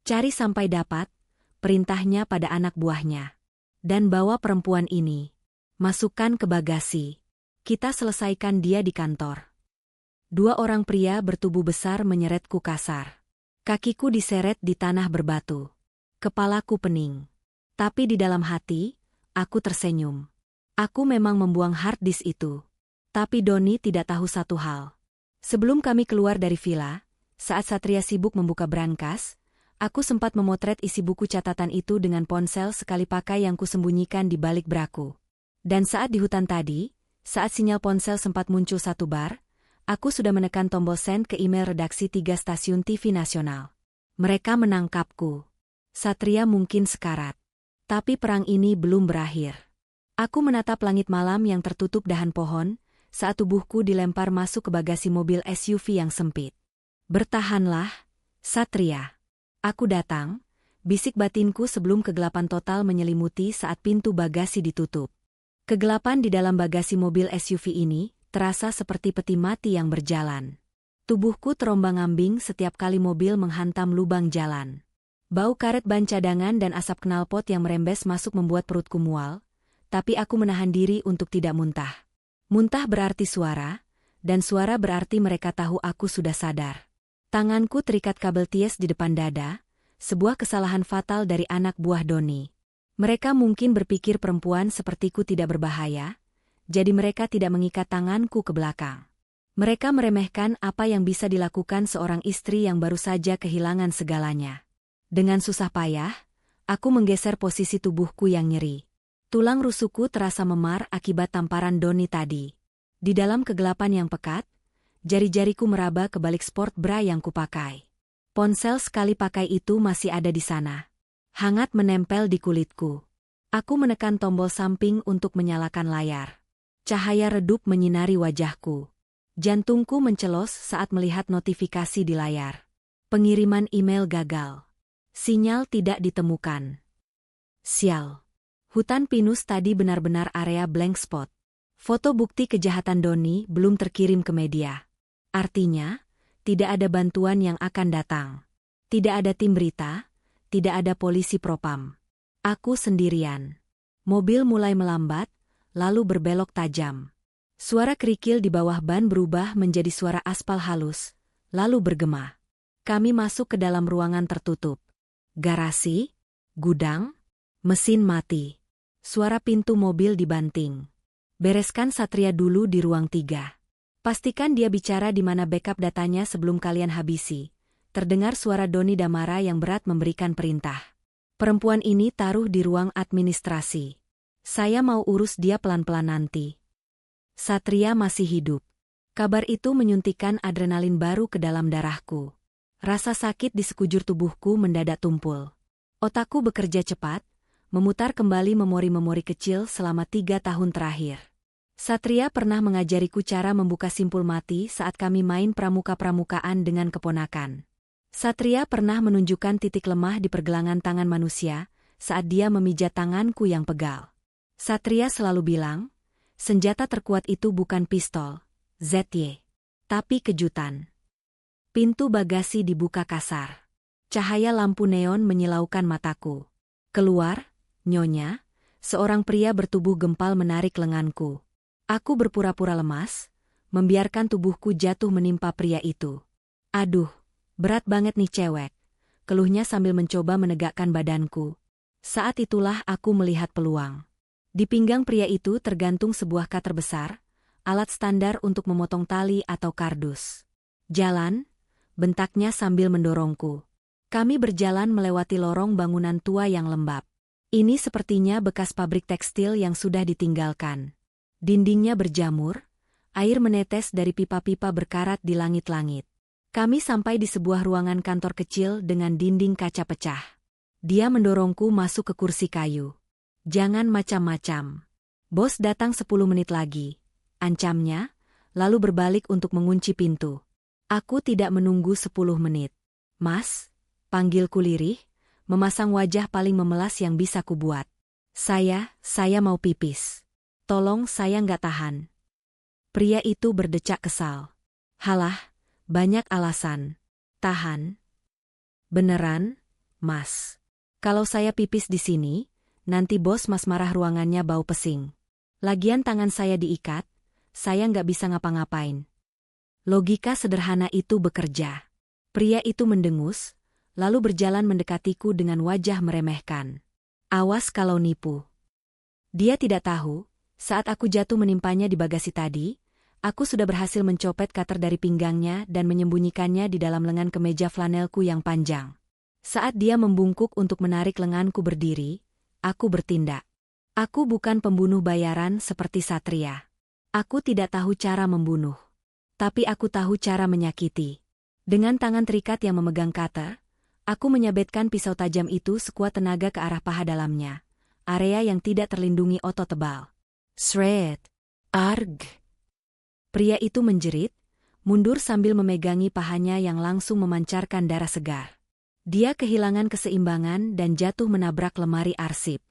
Cari sampai dapat, perintahnya pada anak buahnya. Dan bawa perempuan ini. Masukkan ke bagasi. Kita selesaikan dia di kantor. Dua orang pria bertubuh besar menyeretku kasar. Kakiku diseret di tanah berbatu. Kepalaku pening. Tapi di dalam hati, aku tersenyum. Aku memang membuang hard disk itu. Tapi Doni tidak tahu satu hal. Sebelum kami keluar dari villa, saat Satria sibuk membuka brankas, aku sempat memotret isi buku catatan itu dengan ponsel sekali pakai yang kusembunyikan di balik braku. Dan saat di hutan tadi, saat sinyal ponsel sempat muncul satu bar, aku sudah menekan tombol send ke email redaksi 3 stasiun TV nasional. Mereka menangkapku. Satria mungkin sekarat. Tapi perang ini belum berakhir. Aku menatap langit malam yang tertutup dahan pohon, saat tubuhku dilempar masuk ke bagasi mobil SUV yang sempit. Bertahanlah, Satria. Aku datang, bisik batinku sebelum kegelapan total menyelimuti saat pintu bagasi ditutup. Kegelapan di dalam bagasi mobil SUV ini terasa seperti peti mati yang berjalan. Tubuhku terombang-ambing setiap kali mobil menghantam lubang jalan. Bau karet ban cadangan dan asap knalpot yang merembes masuk membuat perutku mual, tapi aku menahan diri untuk tidak muntah. Muntah berarti suara, dan suara berarti mereka tahu aku sudah sadar. Tanganku terikat kabel ties di depan dada, sebuah kesalahan fatal dari anak buah Doni. Mereka mungkin berpikir perempuan sepertiku tidak berbahaya, jadi mereka tidak mengikat tanganku ke belakang. Mereka meremehkan apa yang bisa dilakukan seorang istri yang baru saja kehilangan segalanya. Dengan susah payah, aku menggeser posisi tubuhku yang nyeri. Tulang rusukku terasa memar akibat tamparan Doni tadi. Di dalam kegelapan yang pekat, jari-jariku meraba ke balik sport bra yang kupakai. Ponsel sekali pakai itu masih ada di sana. Hangat menempel di kulitku. Aku menekan tombol samping untuk menyalakan layar. Cahaya redup menyinari wajahku. Jantungku mencelos saat melihat notifikasi di layar. Pengiriman email gagal. Sinyal tidak ditemukan. Sial. Hutan pinus tadi benar-benar area blank spot. Foto bukti kejahatan Doni belum terkirim ke media. Artinya, tidak ada bantuan yang akan datang. Tidak ada tim berita, tidak ada polisi propam. Aku sendirian. Mobil mulai melambat, lalu berbelok tajam. Suara kerikil di bawah ban berubah menjadi suara aspal halus, lalu bergema. Kami masuk ke dalam ruangan tertutup. Garasi, gudang, mesin mati. Suara pintu mobil dibanting. Bereskan Satria dulu di ruang 3. Pastikan dia bicara di mana backup datanya sebelum kalian habisi. Terdengar suara Doni Damara yang berat memberikan perintah. Perempuan ini taruh di ruang administrasi. Saya mau urus dia pelan-pelan nanti. Satria masih hidup. Kabar itu menyuntikkan adrenalin baru ke dalam darahku. Rasa sakit di sekujur tubuhku mendadak tumpul. Otakku bekerja cepat, memutar kembali memori-memori kecil selama 3 tahun terakhir. Satria pernah mengajariku cara membuka simpul mati saat kami main pramuka-pramukaan dengan keponakan. Satria pernah menunjukkan titik lemah di pergelangan tangan manusia saat dia memijat tanganku yang pegal. Satria selalu bilang, senjata terkuat itu bukan pistol, ZY, tapi kejutan. Pintu bagasi dibuka kasar. Cahaya lampu neon menyilaukan mataku. Keluar, Nyonya, seorang pria bertubuh gempal menarik lenganku. Aku berpura-pura lemas, membiarkan tubuhku jatuh menimpa pria itu. Aduh, berat banget nih cewek, keluhnya sambil mencoba menegakkan badanku. Saat itulah aku melihat peluang. Di pinggang pria itu tergantung sebuah cutter besar, alat standar untuk memotong tali atau kardus. Jalan, bentaknya sambil mendorongku. Kami berjalan melewati lorong bangunan tua yang lembab. Ini sepertinya bekas pabrik tekstil yang sudah ditinggalkan. Dindingnya berjamur, air menetes dari pipa-pipa berkarat di langit-langit. Kami sampai di sebuah ruangan kantor kecil dengan dinding kaca pecah. Dia mendorongku masuk ke kursi kayu. Jangan macam-macam. Bos datang 10 menit lagi, ancamnya, lalu berbalik untuk mengunci pintu. Aku tidak menunggu 10 menit. Mas, panggilku lirih, memasang wajah paling memelas yang bisa kubuat. Saya mau pipis. Tolong saya nggak tahan. Pria itu berdecak kesal. Halah, banyak alasan. Tahan. Beneran, Mas. Kalau saya pipis di sini, nanti bos Mas marah ruangannya bau pesing. Lagian tangan saya diikat, saya nggak bisa ngapa-ngapain. Logika sederhana itu bekerja. Pria itu mendengus, lalu berjalan mendekatiku dengan wajah meremehkan. Awas kalau nipu. Dia tidak tahu, saat aku jatuh menimpanya di bagasi tadi, aku sudah berhasil mencopet cutter dari pinggangnya dan menyembunyikannya di dalam lengan kemeja flanelku yang panjang. Saat dia membungkuk untuk menarik lenganku berdiri, aku bertindak. Aku bukan pembunuh bayaran seperti Satria. Aku tidak tahu cara membunuh. Tapi aku tahu cara menyakiti. Dengan tangan terikat yang memegang cutter, aku menyabetkan pisau tajam itu sekuat tenaga ke arah paha dalamnya, area yang tidak terlindungi otot tebal. Shred! Arg! Pria itu menjerit, mundur sambil memegangi pahanya yang langsung memancarkan darah segar. Dia kehilangan keseimbangan dan jatuh menabrak lemari arsip.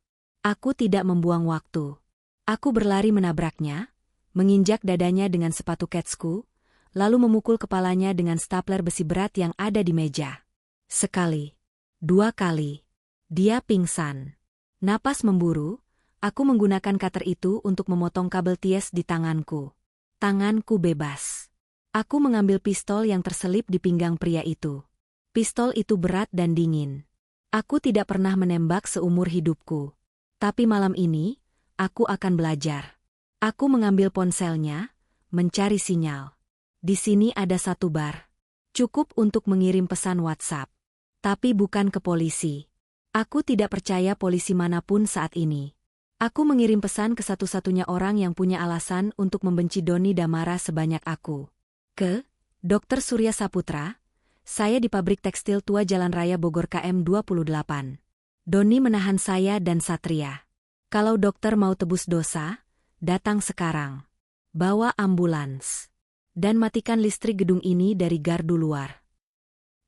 Aku tidak membuang waktu. Aku berlari menabraknya, menginjak dadanya dengan sepatu ketsku, lalu memukul kepalanya dengan stapler besi berat yang ada di meja. Sekali, dua kali, dia pingsan. Napas memburu, aku menggunakan cutter itu untuk memotong kabel ties di tanganku. Tanganku bebas. Aku mengambil pistol yang terselip di pinggang pria itu. Pistol itu berat dan dingin. Aku tidak pernah menembak seumur hidupku. Tapi malam ini, aku akan belajar. Aku mengambil ponselnya, mencari sinyal. Di sini ada satu bar. Cukup untuk mengirim pesan WhatsApp. Tapi bukan ke polisi. Aku tidak percaya polisi manapun saat ini. Aku mengirim pesan ke satu-satunya orang yang punya alasan untuk membenci Doni Damara sebanyak aku. Ke Dr. Surya Saputra, saya di pabrik tekstil tua Jalan Raya Bogor KM 28. Doni menahan saya dan Satria. Kalau dokter mau tebus dosa, datang sekarang. Bawa ambulans. Dan matikan listrik gedung ini dari gardu luar.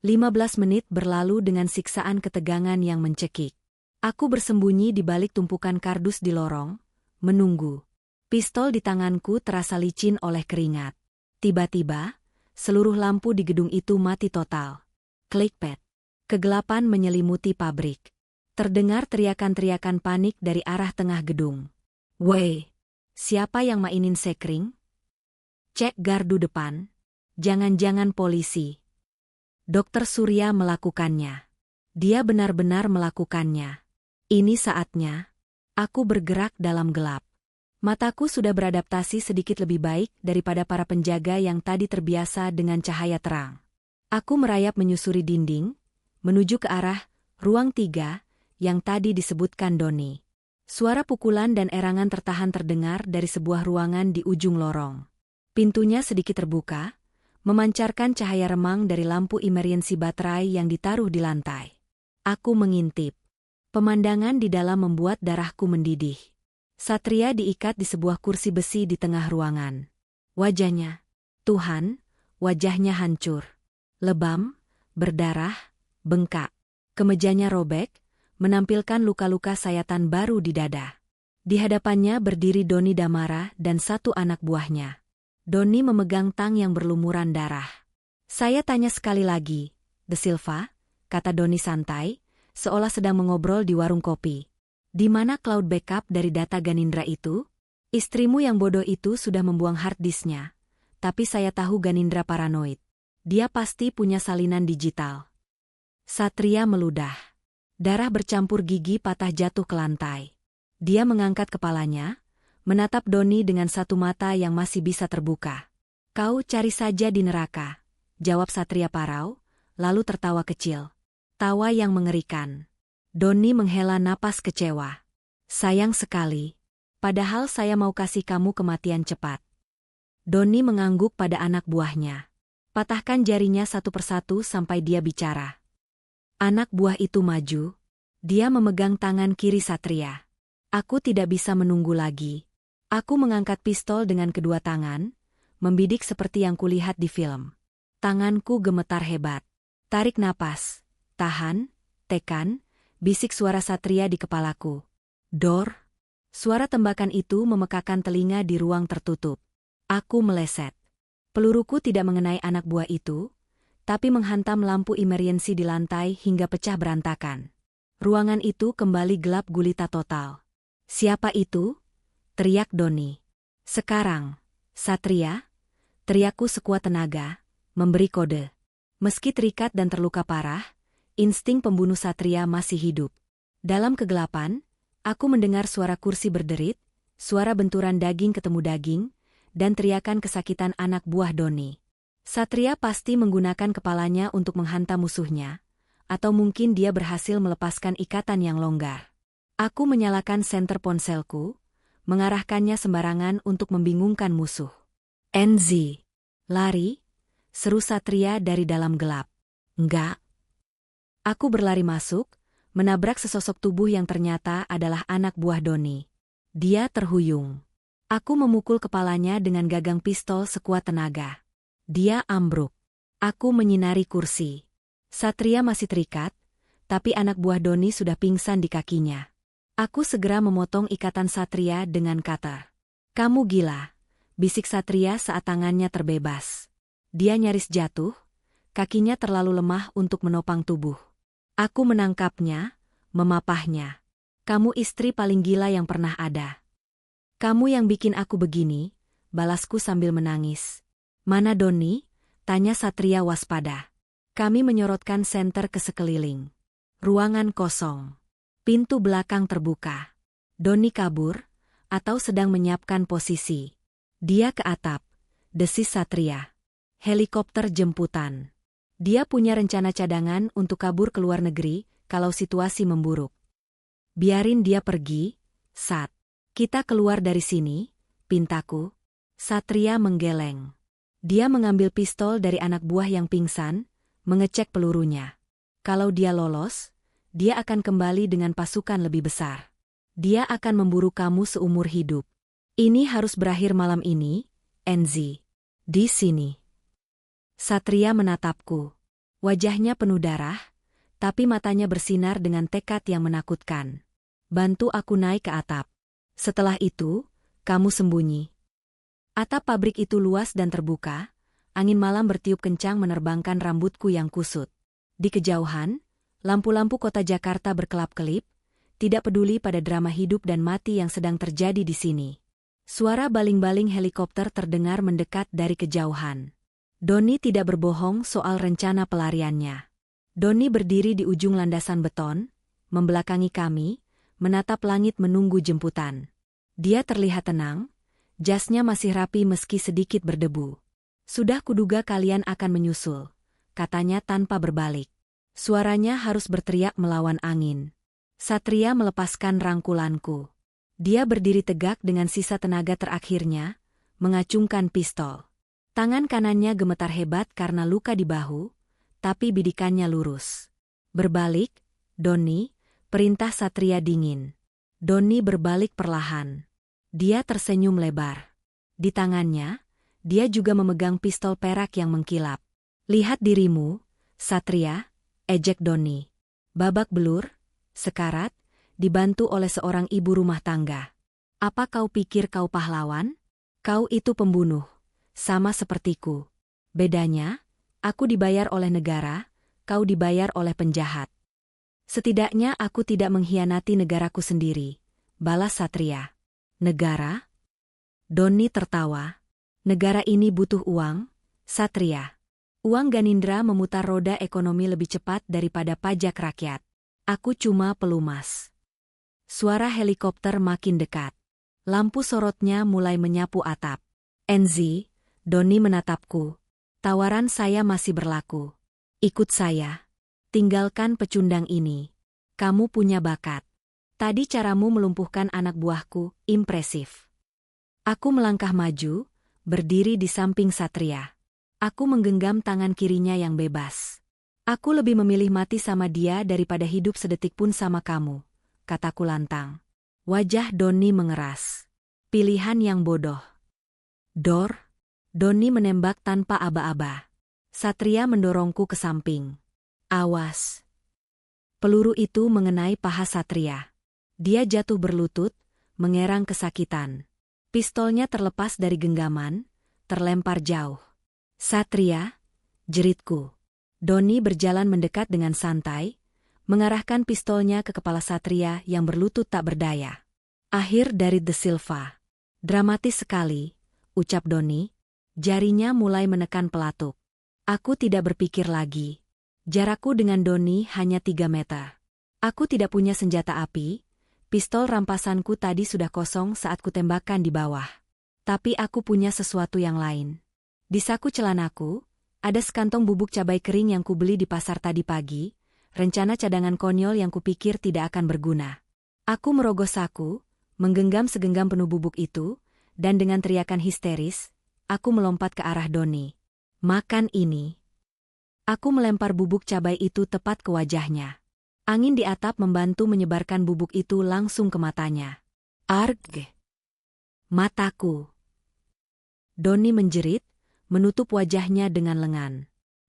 15 menit berlalu dengan siksaan ketegangan yang mencekik. Aku bersembunyi di balik tumpukan kardus di lorong, menunggu. Pistol di tanganku terasa licin oleh keringat. Tiba-tiba, seluruh lampu di gedung itu mati total. Klikpet. Kegelapan menyelimuti pabrik. Terdengar teriakan-teriakan panik dari arah tengah gedung. Weh, siapa yang mainin sekring? Cek gardu depan. Jangan-jangan polisi. Dokter Surya melakukannya. Dia benar-benar melakukannya. Ini saatnya. Aku bergerak dalam gelap. Mataku sudah beradaptasi sedikit lebih baik daripada para penjaga yang tadi terbiasa dengan cahaya terang. Aku merayap menyusuri dinding, menuju ke arah ruang 3 yang tadi disebutkan Doni. Suara pukulan dan erangan tertahan terdengar dari sebuah ruangan di ujung lorong. Pintunya sedikit terbuka, memancarkan cahaya remang dari lampu emergency baterai yang ditaruh di lantai. Aku mengintip. Pemandangan di dalam membuat darahku mendidih. Satria diikat di sebuah kursi besi di tengah ruangan. Wajahnya, Tuhan, wajahnya hancur. Lebam, berdarah, bengkak. Kemejanya robek, menampilkan luka-luka sayatan baru di dada. Di hadapannya berdiri Doni Damara dan satu anak buahnya. Doni memegang tang yang berlumuran darah. Saya tanya sekali lagi, De Silva, kata Doni santai, seolah sedang mengobrol di warung kopi. Di mana cloud backup dari data Ganindra itu? Istrimu yang bodoh itu sudah membuang hard disknya. Tapi saya tahu Ganindra paranoid. Dia pasti punya salinan digital. Satria meludah. Darah bercampur gigi patah jatuh ke lantai. Dia mengangkat kepalanya, menatap Doni dengan satu mata yang masih bisa terbuka. Kau cari saja di neraka, jawab Satria parau, lalu tertawa kecil. Tawa yang mengerikan. Doni menghela napas kecewa. Sayang sekali. Padahal saya mau kasih kamu kematian cepat. Doni mengangguk pada anak buahnya. Patahkan jarinya satu persatu sampai dia bicara. Anak buah itu maju. Dia memegang tangan kiri Satria. Aku tidak bisa menunggu lagi. Aku mengangkat pistol dengan kedua tangan, membidik seperti yang kulihat di film. Tanganku gemetar hebat. Tarik napas. Tahan, tekan, bisik suara Satria di kepalaku. Dor. Suara tembakan itu memekakan telinga di ruang tertutup. Aku meleset. Peluruku tidak mengenai anak buah itu, tapi menghantam lampu emergency di lantai hingga pecah berantakan. Ruangan itu kembali gelap gulita total. "Siapa itu?" teriak Doni. "Sekarang, Satria," teriakku sekuat tenaga, memberi kode. Meski terikat dan terluka parah, insting pembunuh Satria masih hidup. Dalam kegelapan, aku mendengar suara kursi berderit, suara benturan daging ketemu daging, dan teriakan kesakitan anak buah Doni. Satria pasti menggunakan kepalanya untuk menghantam musuhnya, atau mungkin dia berhasil melepaskan ikatan yang longgar. Aku menyalakan senter ponselku, mengarahkannya sembarangan untuk membingungkan musuh. "NZ, lari!" seru Satria dari dalam gelap. "Enggak." Aku berlari masuk, menabrak sesosok tubuh yang ternyata adalah anak buah Doni. Dia terhuyung. Aku memukul kepalanya dengan gagang pistol sekuat tenaga. Dia ambruk. Aku menyinari kursi. Satria masih terikat, tapi anak buah Doni sudah pingsan di kakinya. Aku segera memotong ikatan Satria dengan kata. "Kamu gila," bisik Satria saat tangannya terbebas. Dia nyaris jatuh, kakinya terlalu lemah untuk menopang tubuh. Aku menangkapnya, memapahnya. "Kamu istri paling gila yang pernah ada. Kamu yang bikin aku begini," balasku sambil menangis. "Mana Doni?" tanya Satria waspada. Kami menyorotkan senter ke sekeliling. Ruangan kosong. Pintu belakang terbuka. Doni kabur, atau sedang menyiapkan posisi. "Dia ke atap," desis Satria. "Helikopter jemputan. Dia punya rencana cadangan untuk kabur ke luar negeri kalau situasi memburuk. Biarin dia pergi, Sat. Kita keluar dari sini," pintaku. Satria menggeleng. Dia mengambil pistol dari anak buah yang pingsan, mengecek pelurunya. Kalau dia lolos, dia akan kembali dengan pasukan lebih besar. Dia akan memburu kamu seumur hidup. Ini harus berakhir malam ini, NZ. Di sini. Satria menatapku. Wajahnya penuh darah, tapi matanya bersinar dengan tekad yang menakutkan. "Bantu aku naik ke atap. Setelah itu, kamu sembunyi." Atap pabrik itu luas dan terbuka, angin malam bertiup kencang menerbangkan rambutku yang kusut. Di kejauhan, lampu-lampu kota Jakarta berkelap-kelip, tidak peduli pada drama hidup dan mati yang sedang terjadi di sini. Suara baling-baling helikopter terdengar mendekat dari kejauhan. Doni tidak berbohong soal rencana pelariannya. Doni berdiri di ujung landasan beton, membelakangi kami, menatap langit menunggu jemputan. Dia terlihat tenang, jasnya masih rapi meski sedikit berdebu. "Sudah kuduga kalian akan menyusul," katanya tanpa berbalik. Suaranya harus berteriak melawan angin. Satria melepaskan rangkulanku. Dia berdiri tegak dengan sisa tenaga terakhirnya, mengacungkan pistol. Tangan kanannya gemetar hebat karena luka di bahu, tapi bidikannya lurus. "Berbalik, Doni," perintah Satria dingin. Doni berbalik perlahan. Dia tersenyum lebar. Di tangannya, dia juga memegang pistol perak yang mengkilap. "Lihat dirimu, Satria," ejek Doni. "Babak belur, sekarat, dibantu oleh seorang ibu rumah tangga. Apa kau pikir kau pahlawan? Kau itu pembunuh, sama sepertiku. Bedanya, aku dibayar oleh negara, kau dibayar oleh penjahat. Setidaknya aku tidak mengkhianati negaraku sendiri," balas Satria. "Negara?" Doni tertawa. "Negara ini butuh uang, Satria. Uang Ganindra memutar roda ekonomi lebih cepat daripada pajak rakyat. Aku cuma pelumas." Suara helikopter makin dekat. Lampu sorotnya mulai menyapu atap. "NZ," Doni menatapku. "Tawaran saya masih berlaku. Ikut saya. Tinggalkan pecundang ini. Kamu punya bakat. Tadi caramu melumpuhkan anak buahku, impresif." Aku melangkah maju, berdiri di samping Satria. Aku menggenggam tangan kirinya yang bebas. "Aku lebih memilih mati sama dia daripada hidup sedetik pun sama kamu," kataku lantang. Wajah Doni mengeras. "Pilihan yang bodoh." "Dor." Doni menembak tanpa aba-aba. Satria mendorongku ke samping. "Awas." Peluru itu mengenai paha Satria. Dia jatuh berlutut, mengerang kesakitan. Pistolnya terlepas dari genggaman, terlempar jauh. "Satria," jeritku. Doni berjalan mendekat dengan santai, mengarahkan pistolnya ke kepala Satria yang berlutut tak berdaya. Akhir dari The Silva. Dramatis sekali, ucap Doni. Jarinya mulai menekan pelatuk. Aku tidak berpikir lagi. Jarakku dengan Doni hanya 3 meter. Aku tidak punya senjata api. Pistol rampasanku tadi sudah kosong saat kutembakkan di bawah. Tapi aku punya sesuatu yang lain. Di saku celanaku, ada sekantong bubuk cabai kering yang kubeli di pasar tadi pagi. Rencana cadangan konyol yang kupikir tidak akan berguna. Aku merogoh saku, menggenggam segenggam penuh bubuk itu, dan dengan teriakan histeris, aku melompat ke arah Doni. Makan ini. Aku melempar bubuk cabai itu tepat ke wajahnya. Angin di atap membantu menyebarkan bubuk itu langsung ke matanya. Arg! Mataku. Doni menjerit, menutup wajahnya dengan lengan.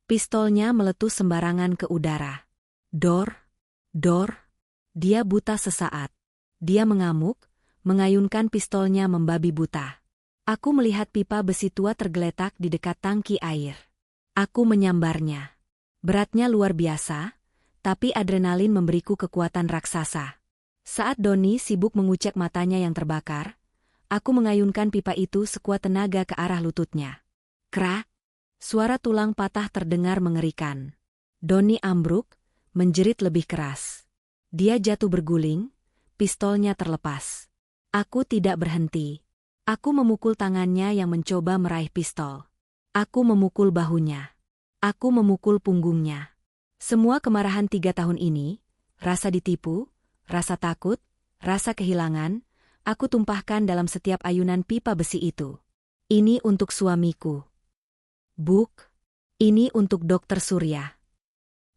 Pistolnya meletus sembarangan ke udara. Dor, dor. Dia buta sesaat. Dia mengamuk, mengayunkan pistolnya membabi buta. Aku melihat pipa besi tua tergeletak di dekat tangki air. Aku menyambarnya. Beratnya luar biasa, tapi adrenalin memberiku kekuatan raksasa. Saat Doni sibuk mengucek matanya yang terbakar, aku mengayunkan pipa itu sekuat tenaga ke arah lututnya. Krak! Suara tulang patah terdengar mengerikan. Doni ambruk, menjerit lebih keras. Dia jatuh berguling, pistolnya terlepas. Aku tidak berhenti. Aku memukul tangannya yang mencoba meraih pistol. Aku memukul bahunya. Aku memukul punggungnya. Semua kemarahan 3 tahun ini, rasa ditipu, rasa takut, rasa kehilangan, aku tumpahkan dalam setiap ayunan pipa besi itu. Ini untuk suamiku. Buk. Ini untuk Dokter Surya.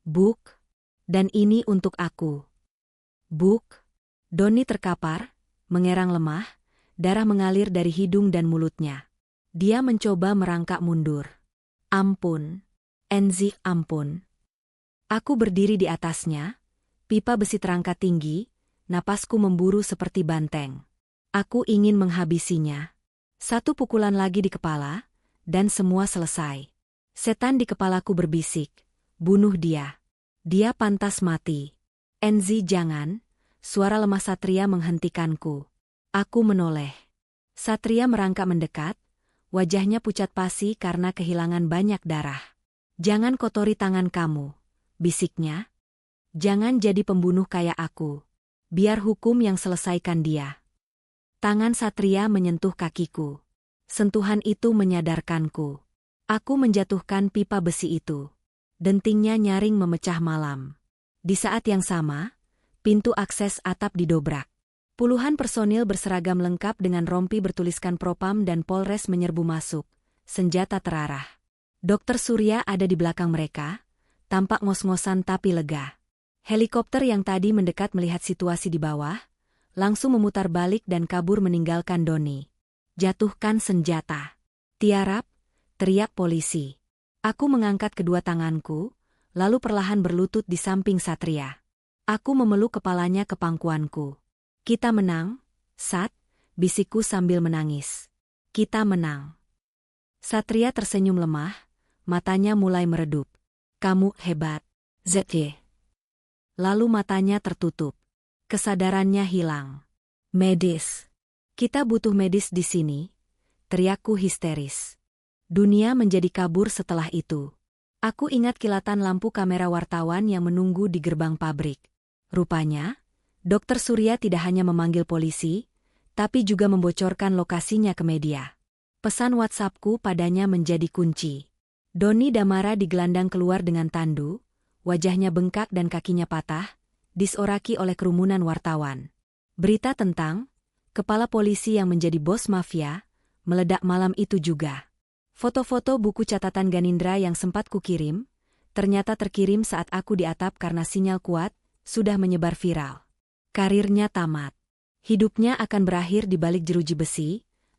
Buk. Dan ini untuk aku. Buk. Doni terkapar, mengerang lemah, darah mengalir dari hidung dan mulutnya. Dia mencoba merangkak mundur. Ampun. Enzi, ampun. Aku berdiri di atasnya, pipa besi terangkat tinggi, napasku memburu seperti banteng. Aku ingin menghabisinya. 1 pukulan lagi di kepala, dan semua selesai. Setan di kepalaku berbisik, bunuh dia. Dia pantas mati. Enzi, jangan. Suara lemah Satria menghentikanku. Aku menoleh. Satria merangkak mendekat, wajahnya pucat pasi karena kehilangan banyak darah. Jangan kotori tangan kamu, bisiknya. Jangan jadi pembunuh kayak aku. Biar hukum yang selesaikan dia. Tangan Satria menyentuh kakiku. Sentuhan itu menyadarkanku. Aku menjatuhkan pipa besi itu. Dentingnya nyaring memecah malam. Di saat yang sama, pintu akses atap didobrak. Puluhan personil berseragam lengkap dengan rompi bertuliskan Propam dan Polres menyerbu masuk, senjata terarah. Dokter Surya ada di belakang mereka, tampak ngos-ngosan tapi lega. Helikopter yang tadi mendekat melihat situasi di bawah, langsung memutar balik dan kabur meninggalkan Doni. Jatuhkan senjata. Tiarap, teriak polisi. Aku mengangkat kedua tanganku, lalu perlahan berlutut di samping Satria. Aku memeluk kepalanya ke pangkuanku. Kita menang, Sat, bisikku sambil menangis. Kita menang. Satria tersenyum lemah, matanya mulai meredup. Kamu hebat, ZY. Lalu matanya tertutup. Kesadarannya hilang. Medis. Kita butuh medis di sini, teriakku histeris. Dunia menjadi kabur setelah itu. Aku ingat kilatan lampu kamera wartawan yang menunggu di gerbang pabrik. Rupanya, Dokter Surya tidak hanya memanggil polisi, tapi juga membocorkan lokasinya ke media. Pesan WhatsAppku padanya menjadi kunci. Doni Damara digelandang keluar dengan tandu, wajahnya bengkak dan kakinya patah, disoraki oleh kerumunan wartawan. Berita tentang kepala polisi yang menjadi bos mafia meledak malam itu juga. Foto-foto buku catatan Ganindra yang sempat kukirim, ternyata terkirim saat aku di atap karena sinyal kuat, sudah menyebar viral. Karirnya tamat. Hidupnya akan berakhir di balik jeruji besi,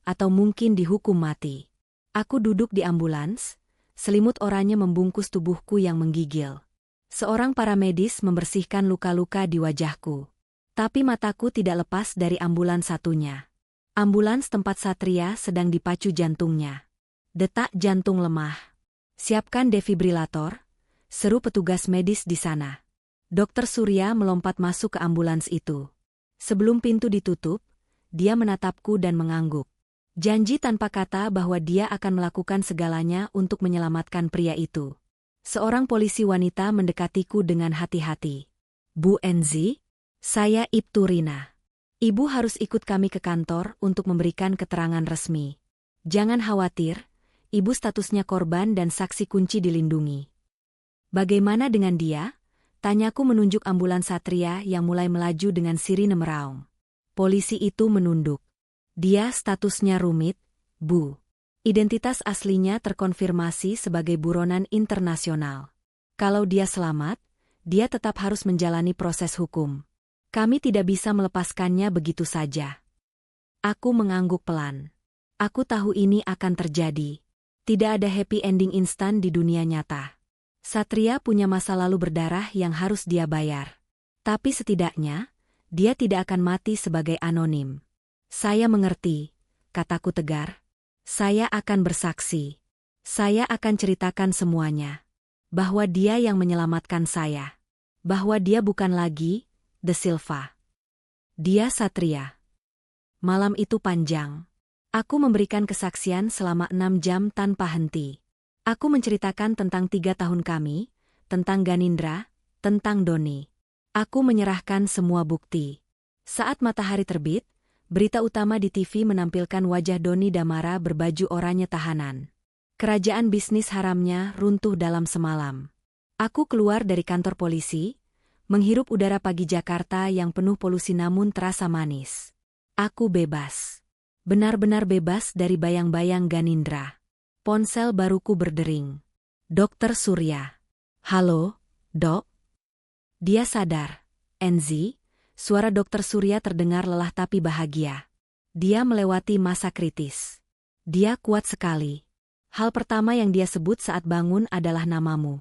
atau mungkin dihukum mati. Aku duduk di ambulans, selimut oranye membungkus tubuhku yang menggigil. Seorang paramedis membersihkan luka-luka di wajahku. Tapi mataku tidak lepas dari ambulans satunya. Ambulans tempat Satria sedang dipacu jantungnya. Detak jantung lemah. Siapkan defibrilator, seru petugas medis di sana. Dokter Surya melompat masuk ke ambulans itu. Sebelum pintu ditutup, dia menatapku dan mengangguk. Janji tanpa kata bahwa dia akan melakukan segalanya untuk menyelamatkan pria itu. Seorang polisi wanita mendekatiku dengan hati-hati. Bu Enzi, saya Ibtu Rina. Ibu harus ikut kami ke kantor untuk memberikan keterangan resmi. Jangan khawatir, ibu statusnya korban dan saksi kunci dilindungi. Bagaimana dengan dia? Tanyaku menunjuk ambulans Satria yang mulai melaju dengan sirine meraung. Polisi itu menunduk. Dia statusnya rumit, Bu. Identitas aslinya terkonfirmasi sebagai buronan internasional. Kalau dia selamat, dia tetap harus menjalani proses hukum. Kami tidak bisa melepaskannya begitu saja. Aku mengangguk pelan. Aku tahu ini akan terjadi. Tidak ada happy ending instan di dunia nyata. Satria punya masa lalu berdarah yang harus dia bayar. Tapi setidaknya, dia tidak akan mati sebagai anonim. Saya mengerti, kataku tegar. Saya akan bersaksi. Saya akan ceritakan semuanya. Bahwa dia yang menyelamatkan saya. Bahwa dia bukan lagi De Silva. Dia Satria. Malam itu panjang. Aku memberikan kesaksian selama 6 jam tanpa henti. Aku menceritakan tentang 3 tahun kami, tentang Ganindra, tentang Doni. Aku menyerahkan semua bukti. Saat matahari terbit, berita utama di TV menampilkan wajah Doni Damara berbaju oranye tahanan. Kerajaan bisnis haramnya runtuh dalam semalam. Aku keluar dari kantor polisi, menghirup udara pagi Jakarta yang penuh polusi namun terasa manis. Aku bebas. Benar-benar bebas dari bayang-bayang Ganindra. Ponsel baruku berdering. Dokter Surya. Halo, Dok? Dia sadar. Enzi, suara Dokter Surya terdengar lelah tapi bahagia. Dia melewati masa kritis. Dia kuat sekali. Hal pertama yang dia sebut saat bangun adalah namamu.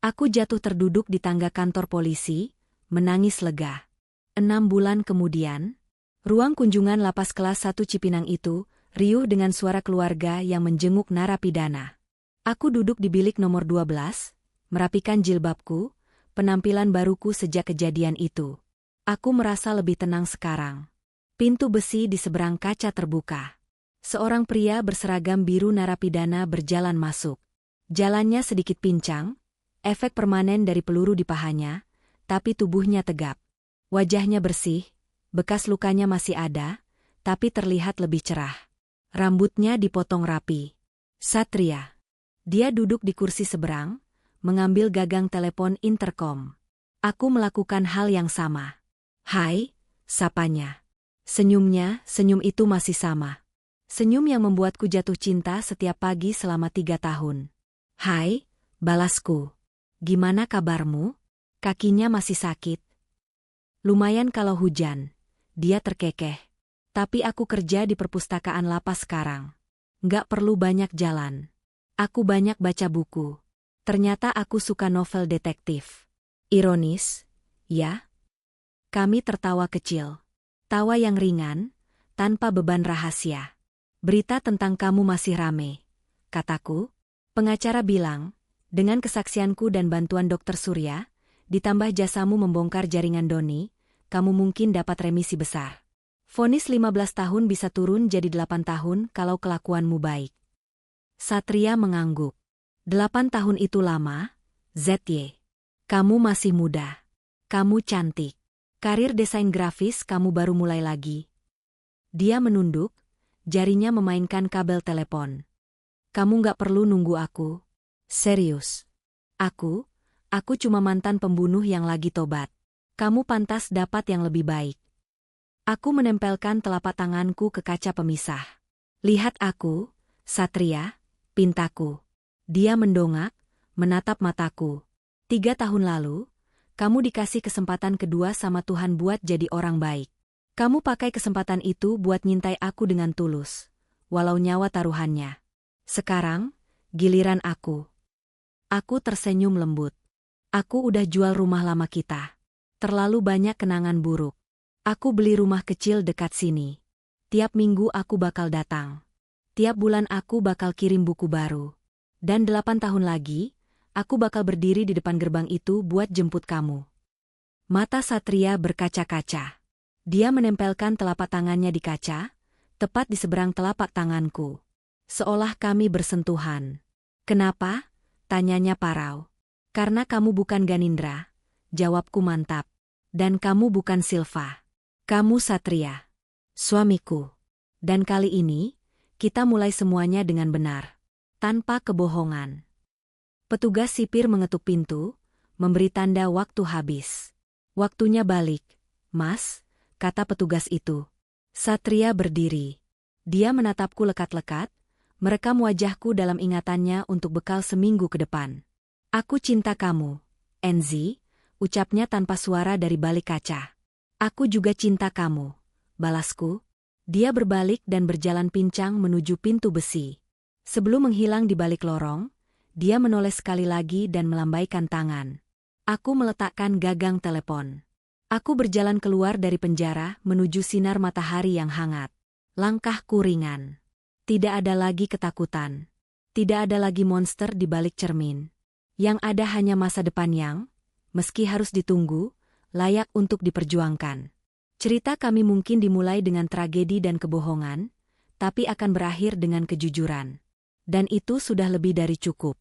Aku jatuh terduduk di tangga kantor polisi, menangis lega. 6 bulan kemudian, ruang kunjungan lapas kelas 1 Cipinang itu riuh dengan suara keluarga yang menjenguk narapidana. Aku duduk di bilik nomor 12, merapikan jilbabku, penampilan baruku sejak kejadian itu. Aku merasa lebih tenang sekarang. Pintu besi di seberang kaca terbuka. Seorang pria berseragam biru narapidana berjalan masuk. Jalannya sedikit pincang, efek permanen dari peluru di pahanya, tapi tubuhnya tegap. Wajahnya bersih, bekas lukanya masih ada, tapi terlihat lebih cerah. Rambutnya dipotong rapi. Satria. Dia duduk di kursi seberang, mengambil gagang telepon interkom. Aku melakukan hal yang sama. Hai, sapanya. Senyum itu masih sama. Senyum yang membuatku jatuh cinta setiap pagi selama 3 tahun. Hai, balasku. Gimana kabarmu? Kakinya masih sakit. Lumayan kalau hujan. Dia terkekeh. Tapi aku kerja di perpustakaan lapas sekarang. Nggak perlu banyak jalan. Aku banyak baca buku. Ternyata aku suka novel detektif. Ironis, ya? Kami tertawa kecil. Tawa yang ringan, tanpa beban rahasia. Berita tentang kamu masih rame, kataku. Pengacara bilang, dengan kesaksianku dan bantuan Dokter Surya, ditambah jasamu membongkar jaringan Doni, kamu mungkin dapat remisi besar. Vonis 15 tahun bisa turun jadi 8 tahun kalau kelakuanmu baik. Satria mengangguk. 8 tahun itu lama, ZY. Kamu masih muda. Kamu cantik. Karir desain grafis kamu baru mulai lagi. Dia menunduk, jarinya memainkan kabel telepon. Kamu nggak perlu nunggu aku. Serius. Aku cuma mantan pembunuh yang lagi tobat. Kamu pantas dapat yang lebih baik. Aku menempelkan telapak tanganku ke kaca pemisah. Lihat aku, Satria, pintaku. Dia mendongak, menatap mataku. 3 tahun lalu, kamu dikasih kesempatan kedua sama Tuhan buat jadi orang baik. Kamu pakai kesempatan itu buat nyintai aku dengan tulus, walau nyawa taruhannya. Sekarang, giliran aku. Aku tersenyum lembut. Aku udah jual rumah lama kita. Terlalu banyak kenangan buruk. Aku beli rumah kecil dekat sini. Tiap minggu aku bakal datang. Tiap bulan aku bakal kirim buku baru. Dan 8 tahun lagi, aku bakal berdiri di depan gerbang itu buat jemput kamu. Mata Satria berkaca-kaca. Dia menempelkan telapak tangannya di kaca, tepat di seberang telapak tanganku. Seolah kami bersentuhan. Kenapa? Tanyanya parau. Karena kamu bukan Ganindra, jawabku mantap. Dan kamu bukan Silva. Kamu Satria. Suamiku. Dan kali ini, kita mulai semuanya dengan benar. Tanpa kebohongan. Petugas sipir mengetuk pintu, memberi tanda waktu habis. Waktunya balik, Mas, kata petugas itu. Satria berdiri. Dia menatapku lekat-lekat, merekam wajahku dalam ingatannya untuk bekal seminggu ke depan. Aku cinta kamu, Enzi, ucapnya tanpa suara dari balik kaca. Aku juga cinta kamu, balasku. Dia berbalik dan berjalan pincang menuju pintu besi. Sebelum menghilang di balik lorong, dia menoleh sekali lagi dan melambaikan tangan. Aku meletakkan gagang telepon. Aku berjalan keluar dari penjara menuju sinar matahari yang hangat. Langkahku ringan. Tidak ada lagi ketakutan. Tidak ada lagi monster di balik cermin. Yang ada hanya masa depan yang, meski harus ditunggu, layak untuk diperjuangkan. Cerita kami mungkin dimulai dengan tragedi dan kebohongan, tapi akan berakhir dengan kejujuran. Dan itu sudah lebih dari cukup.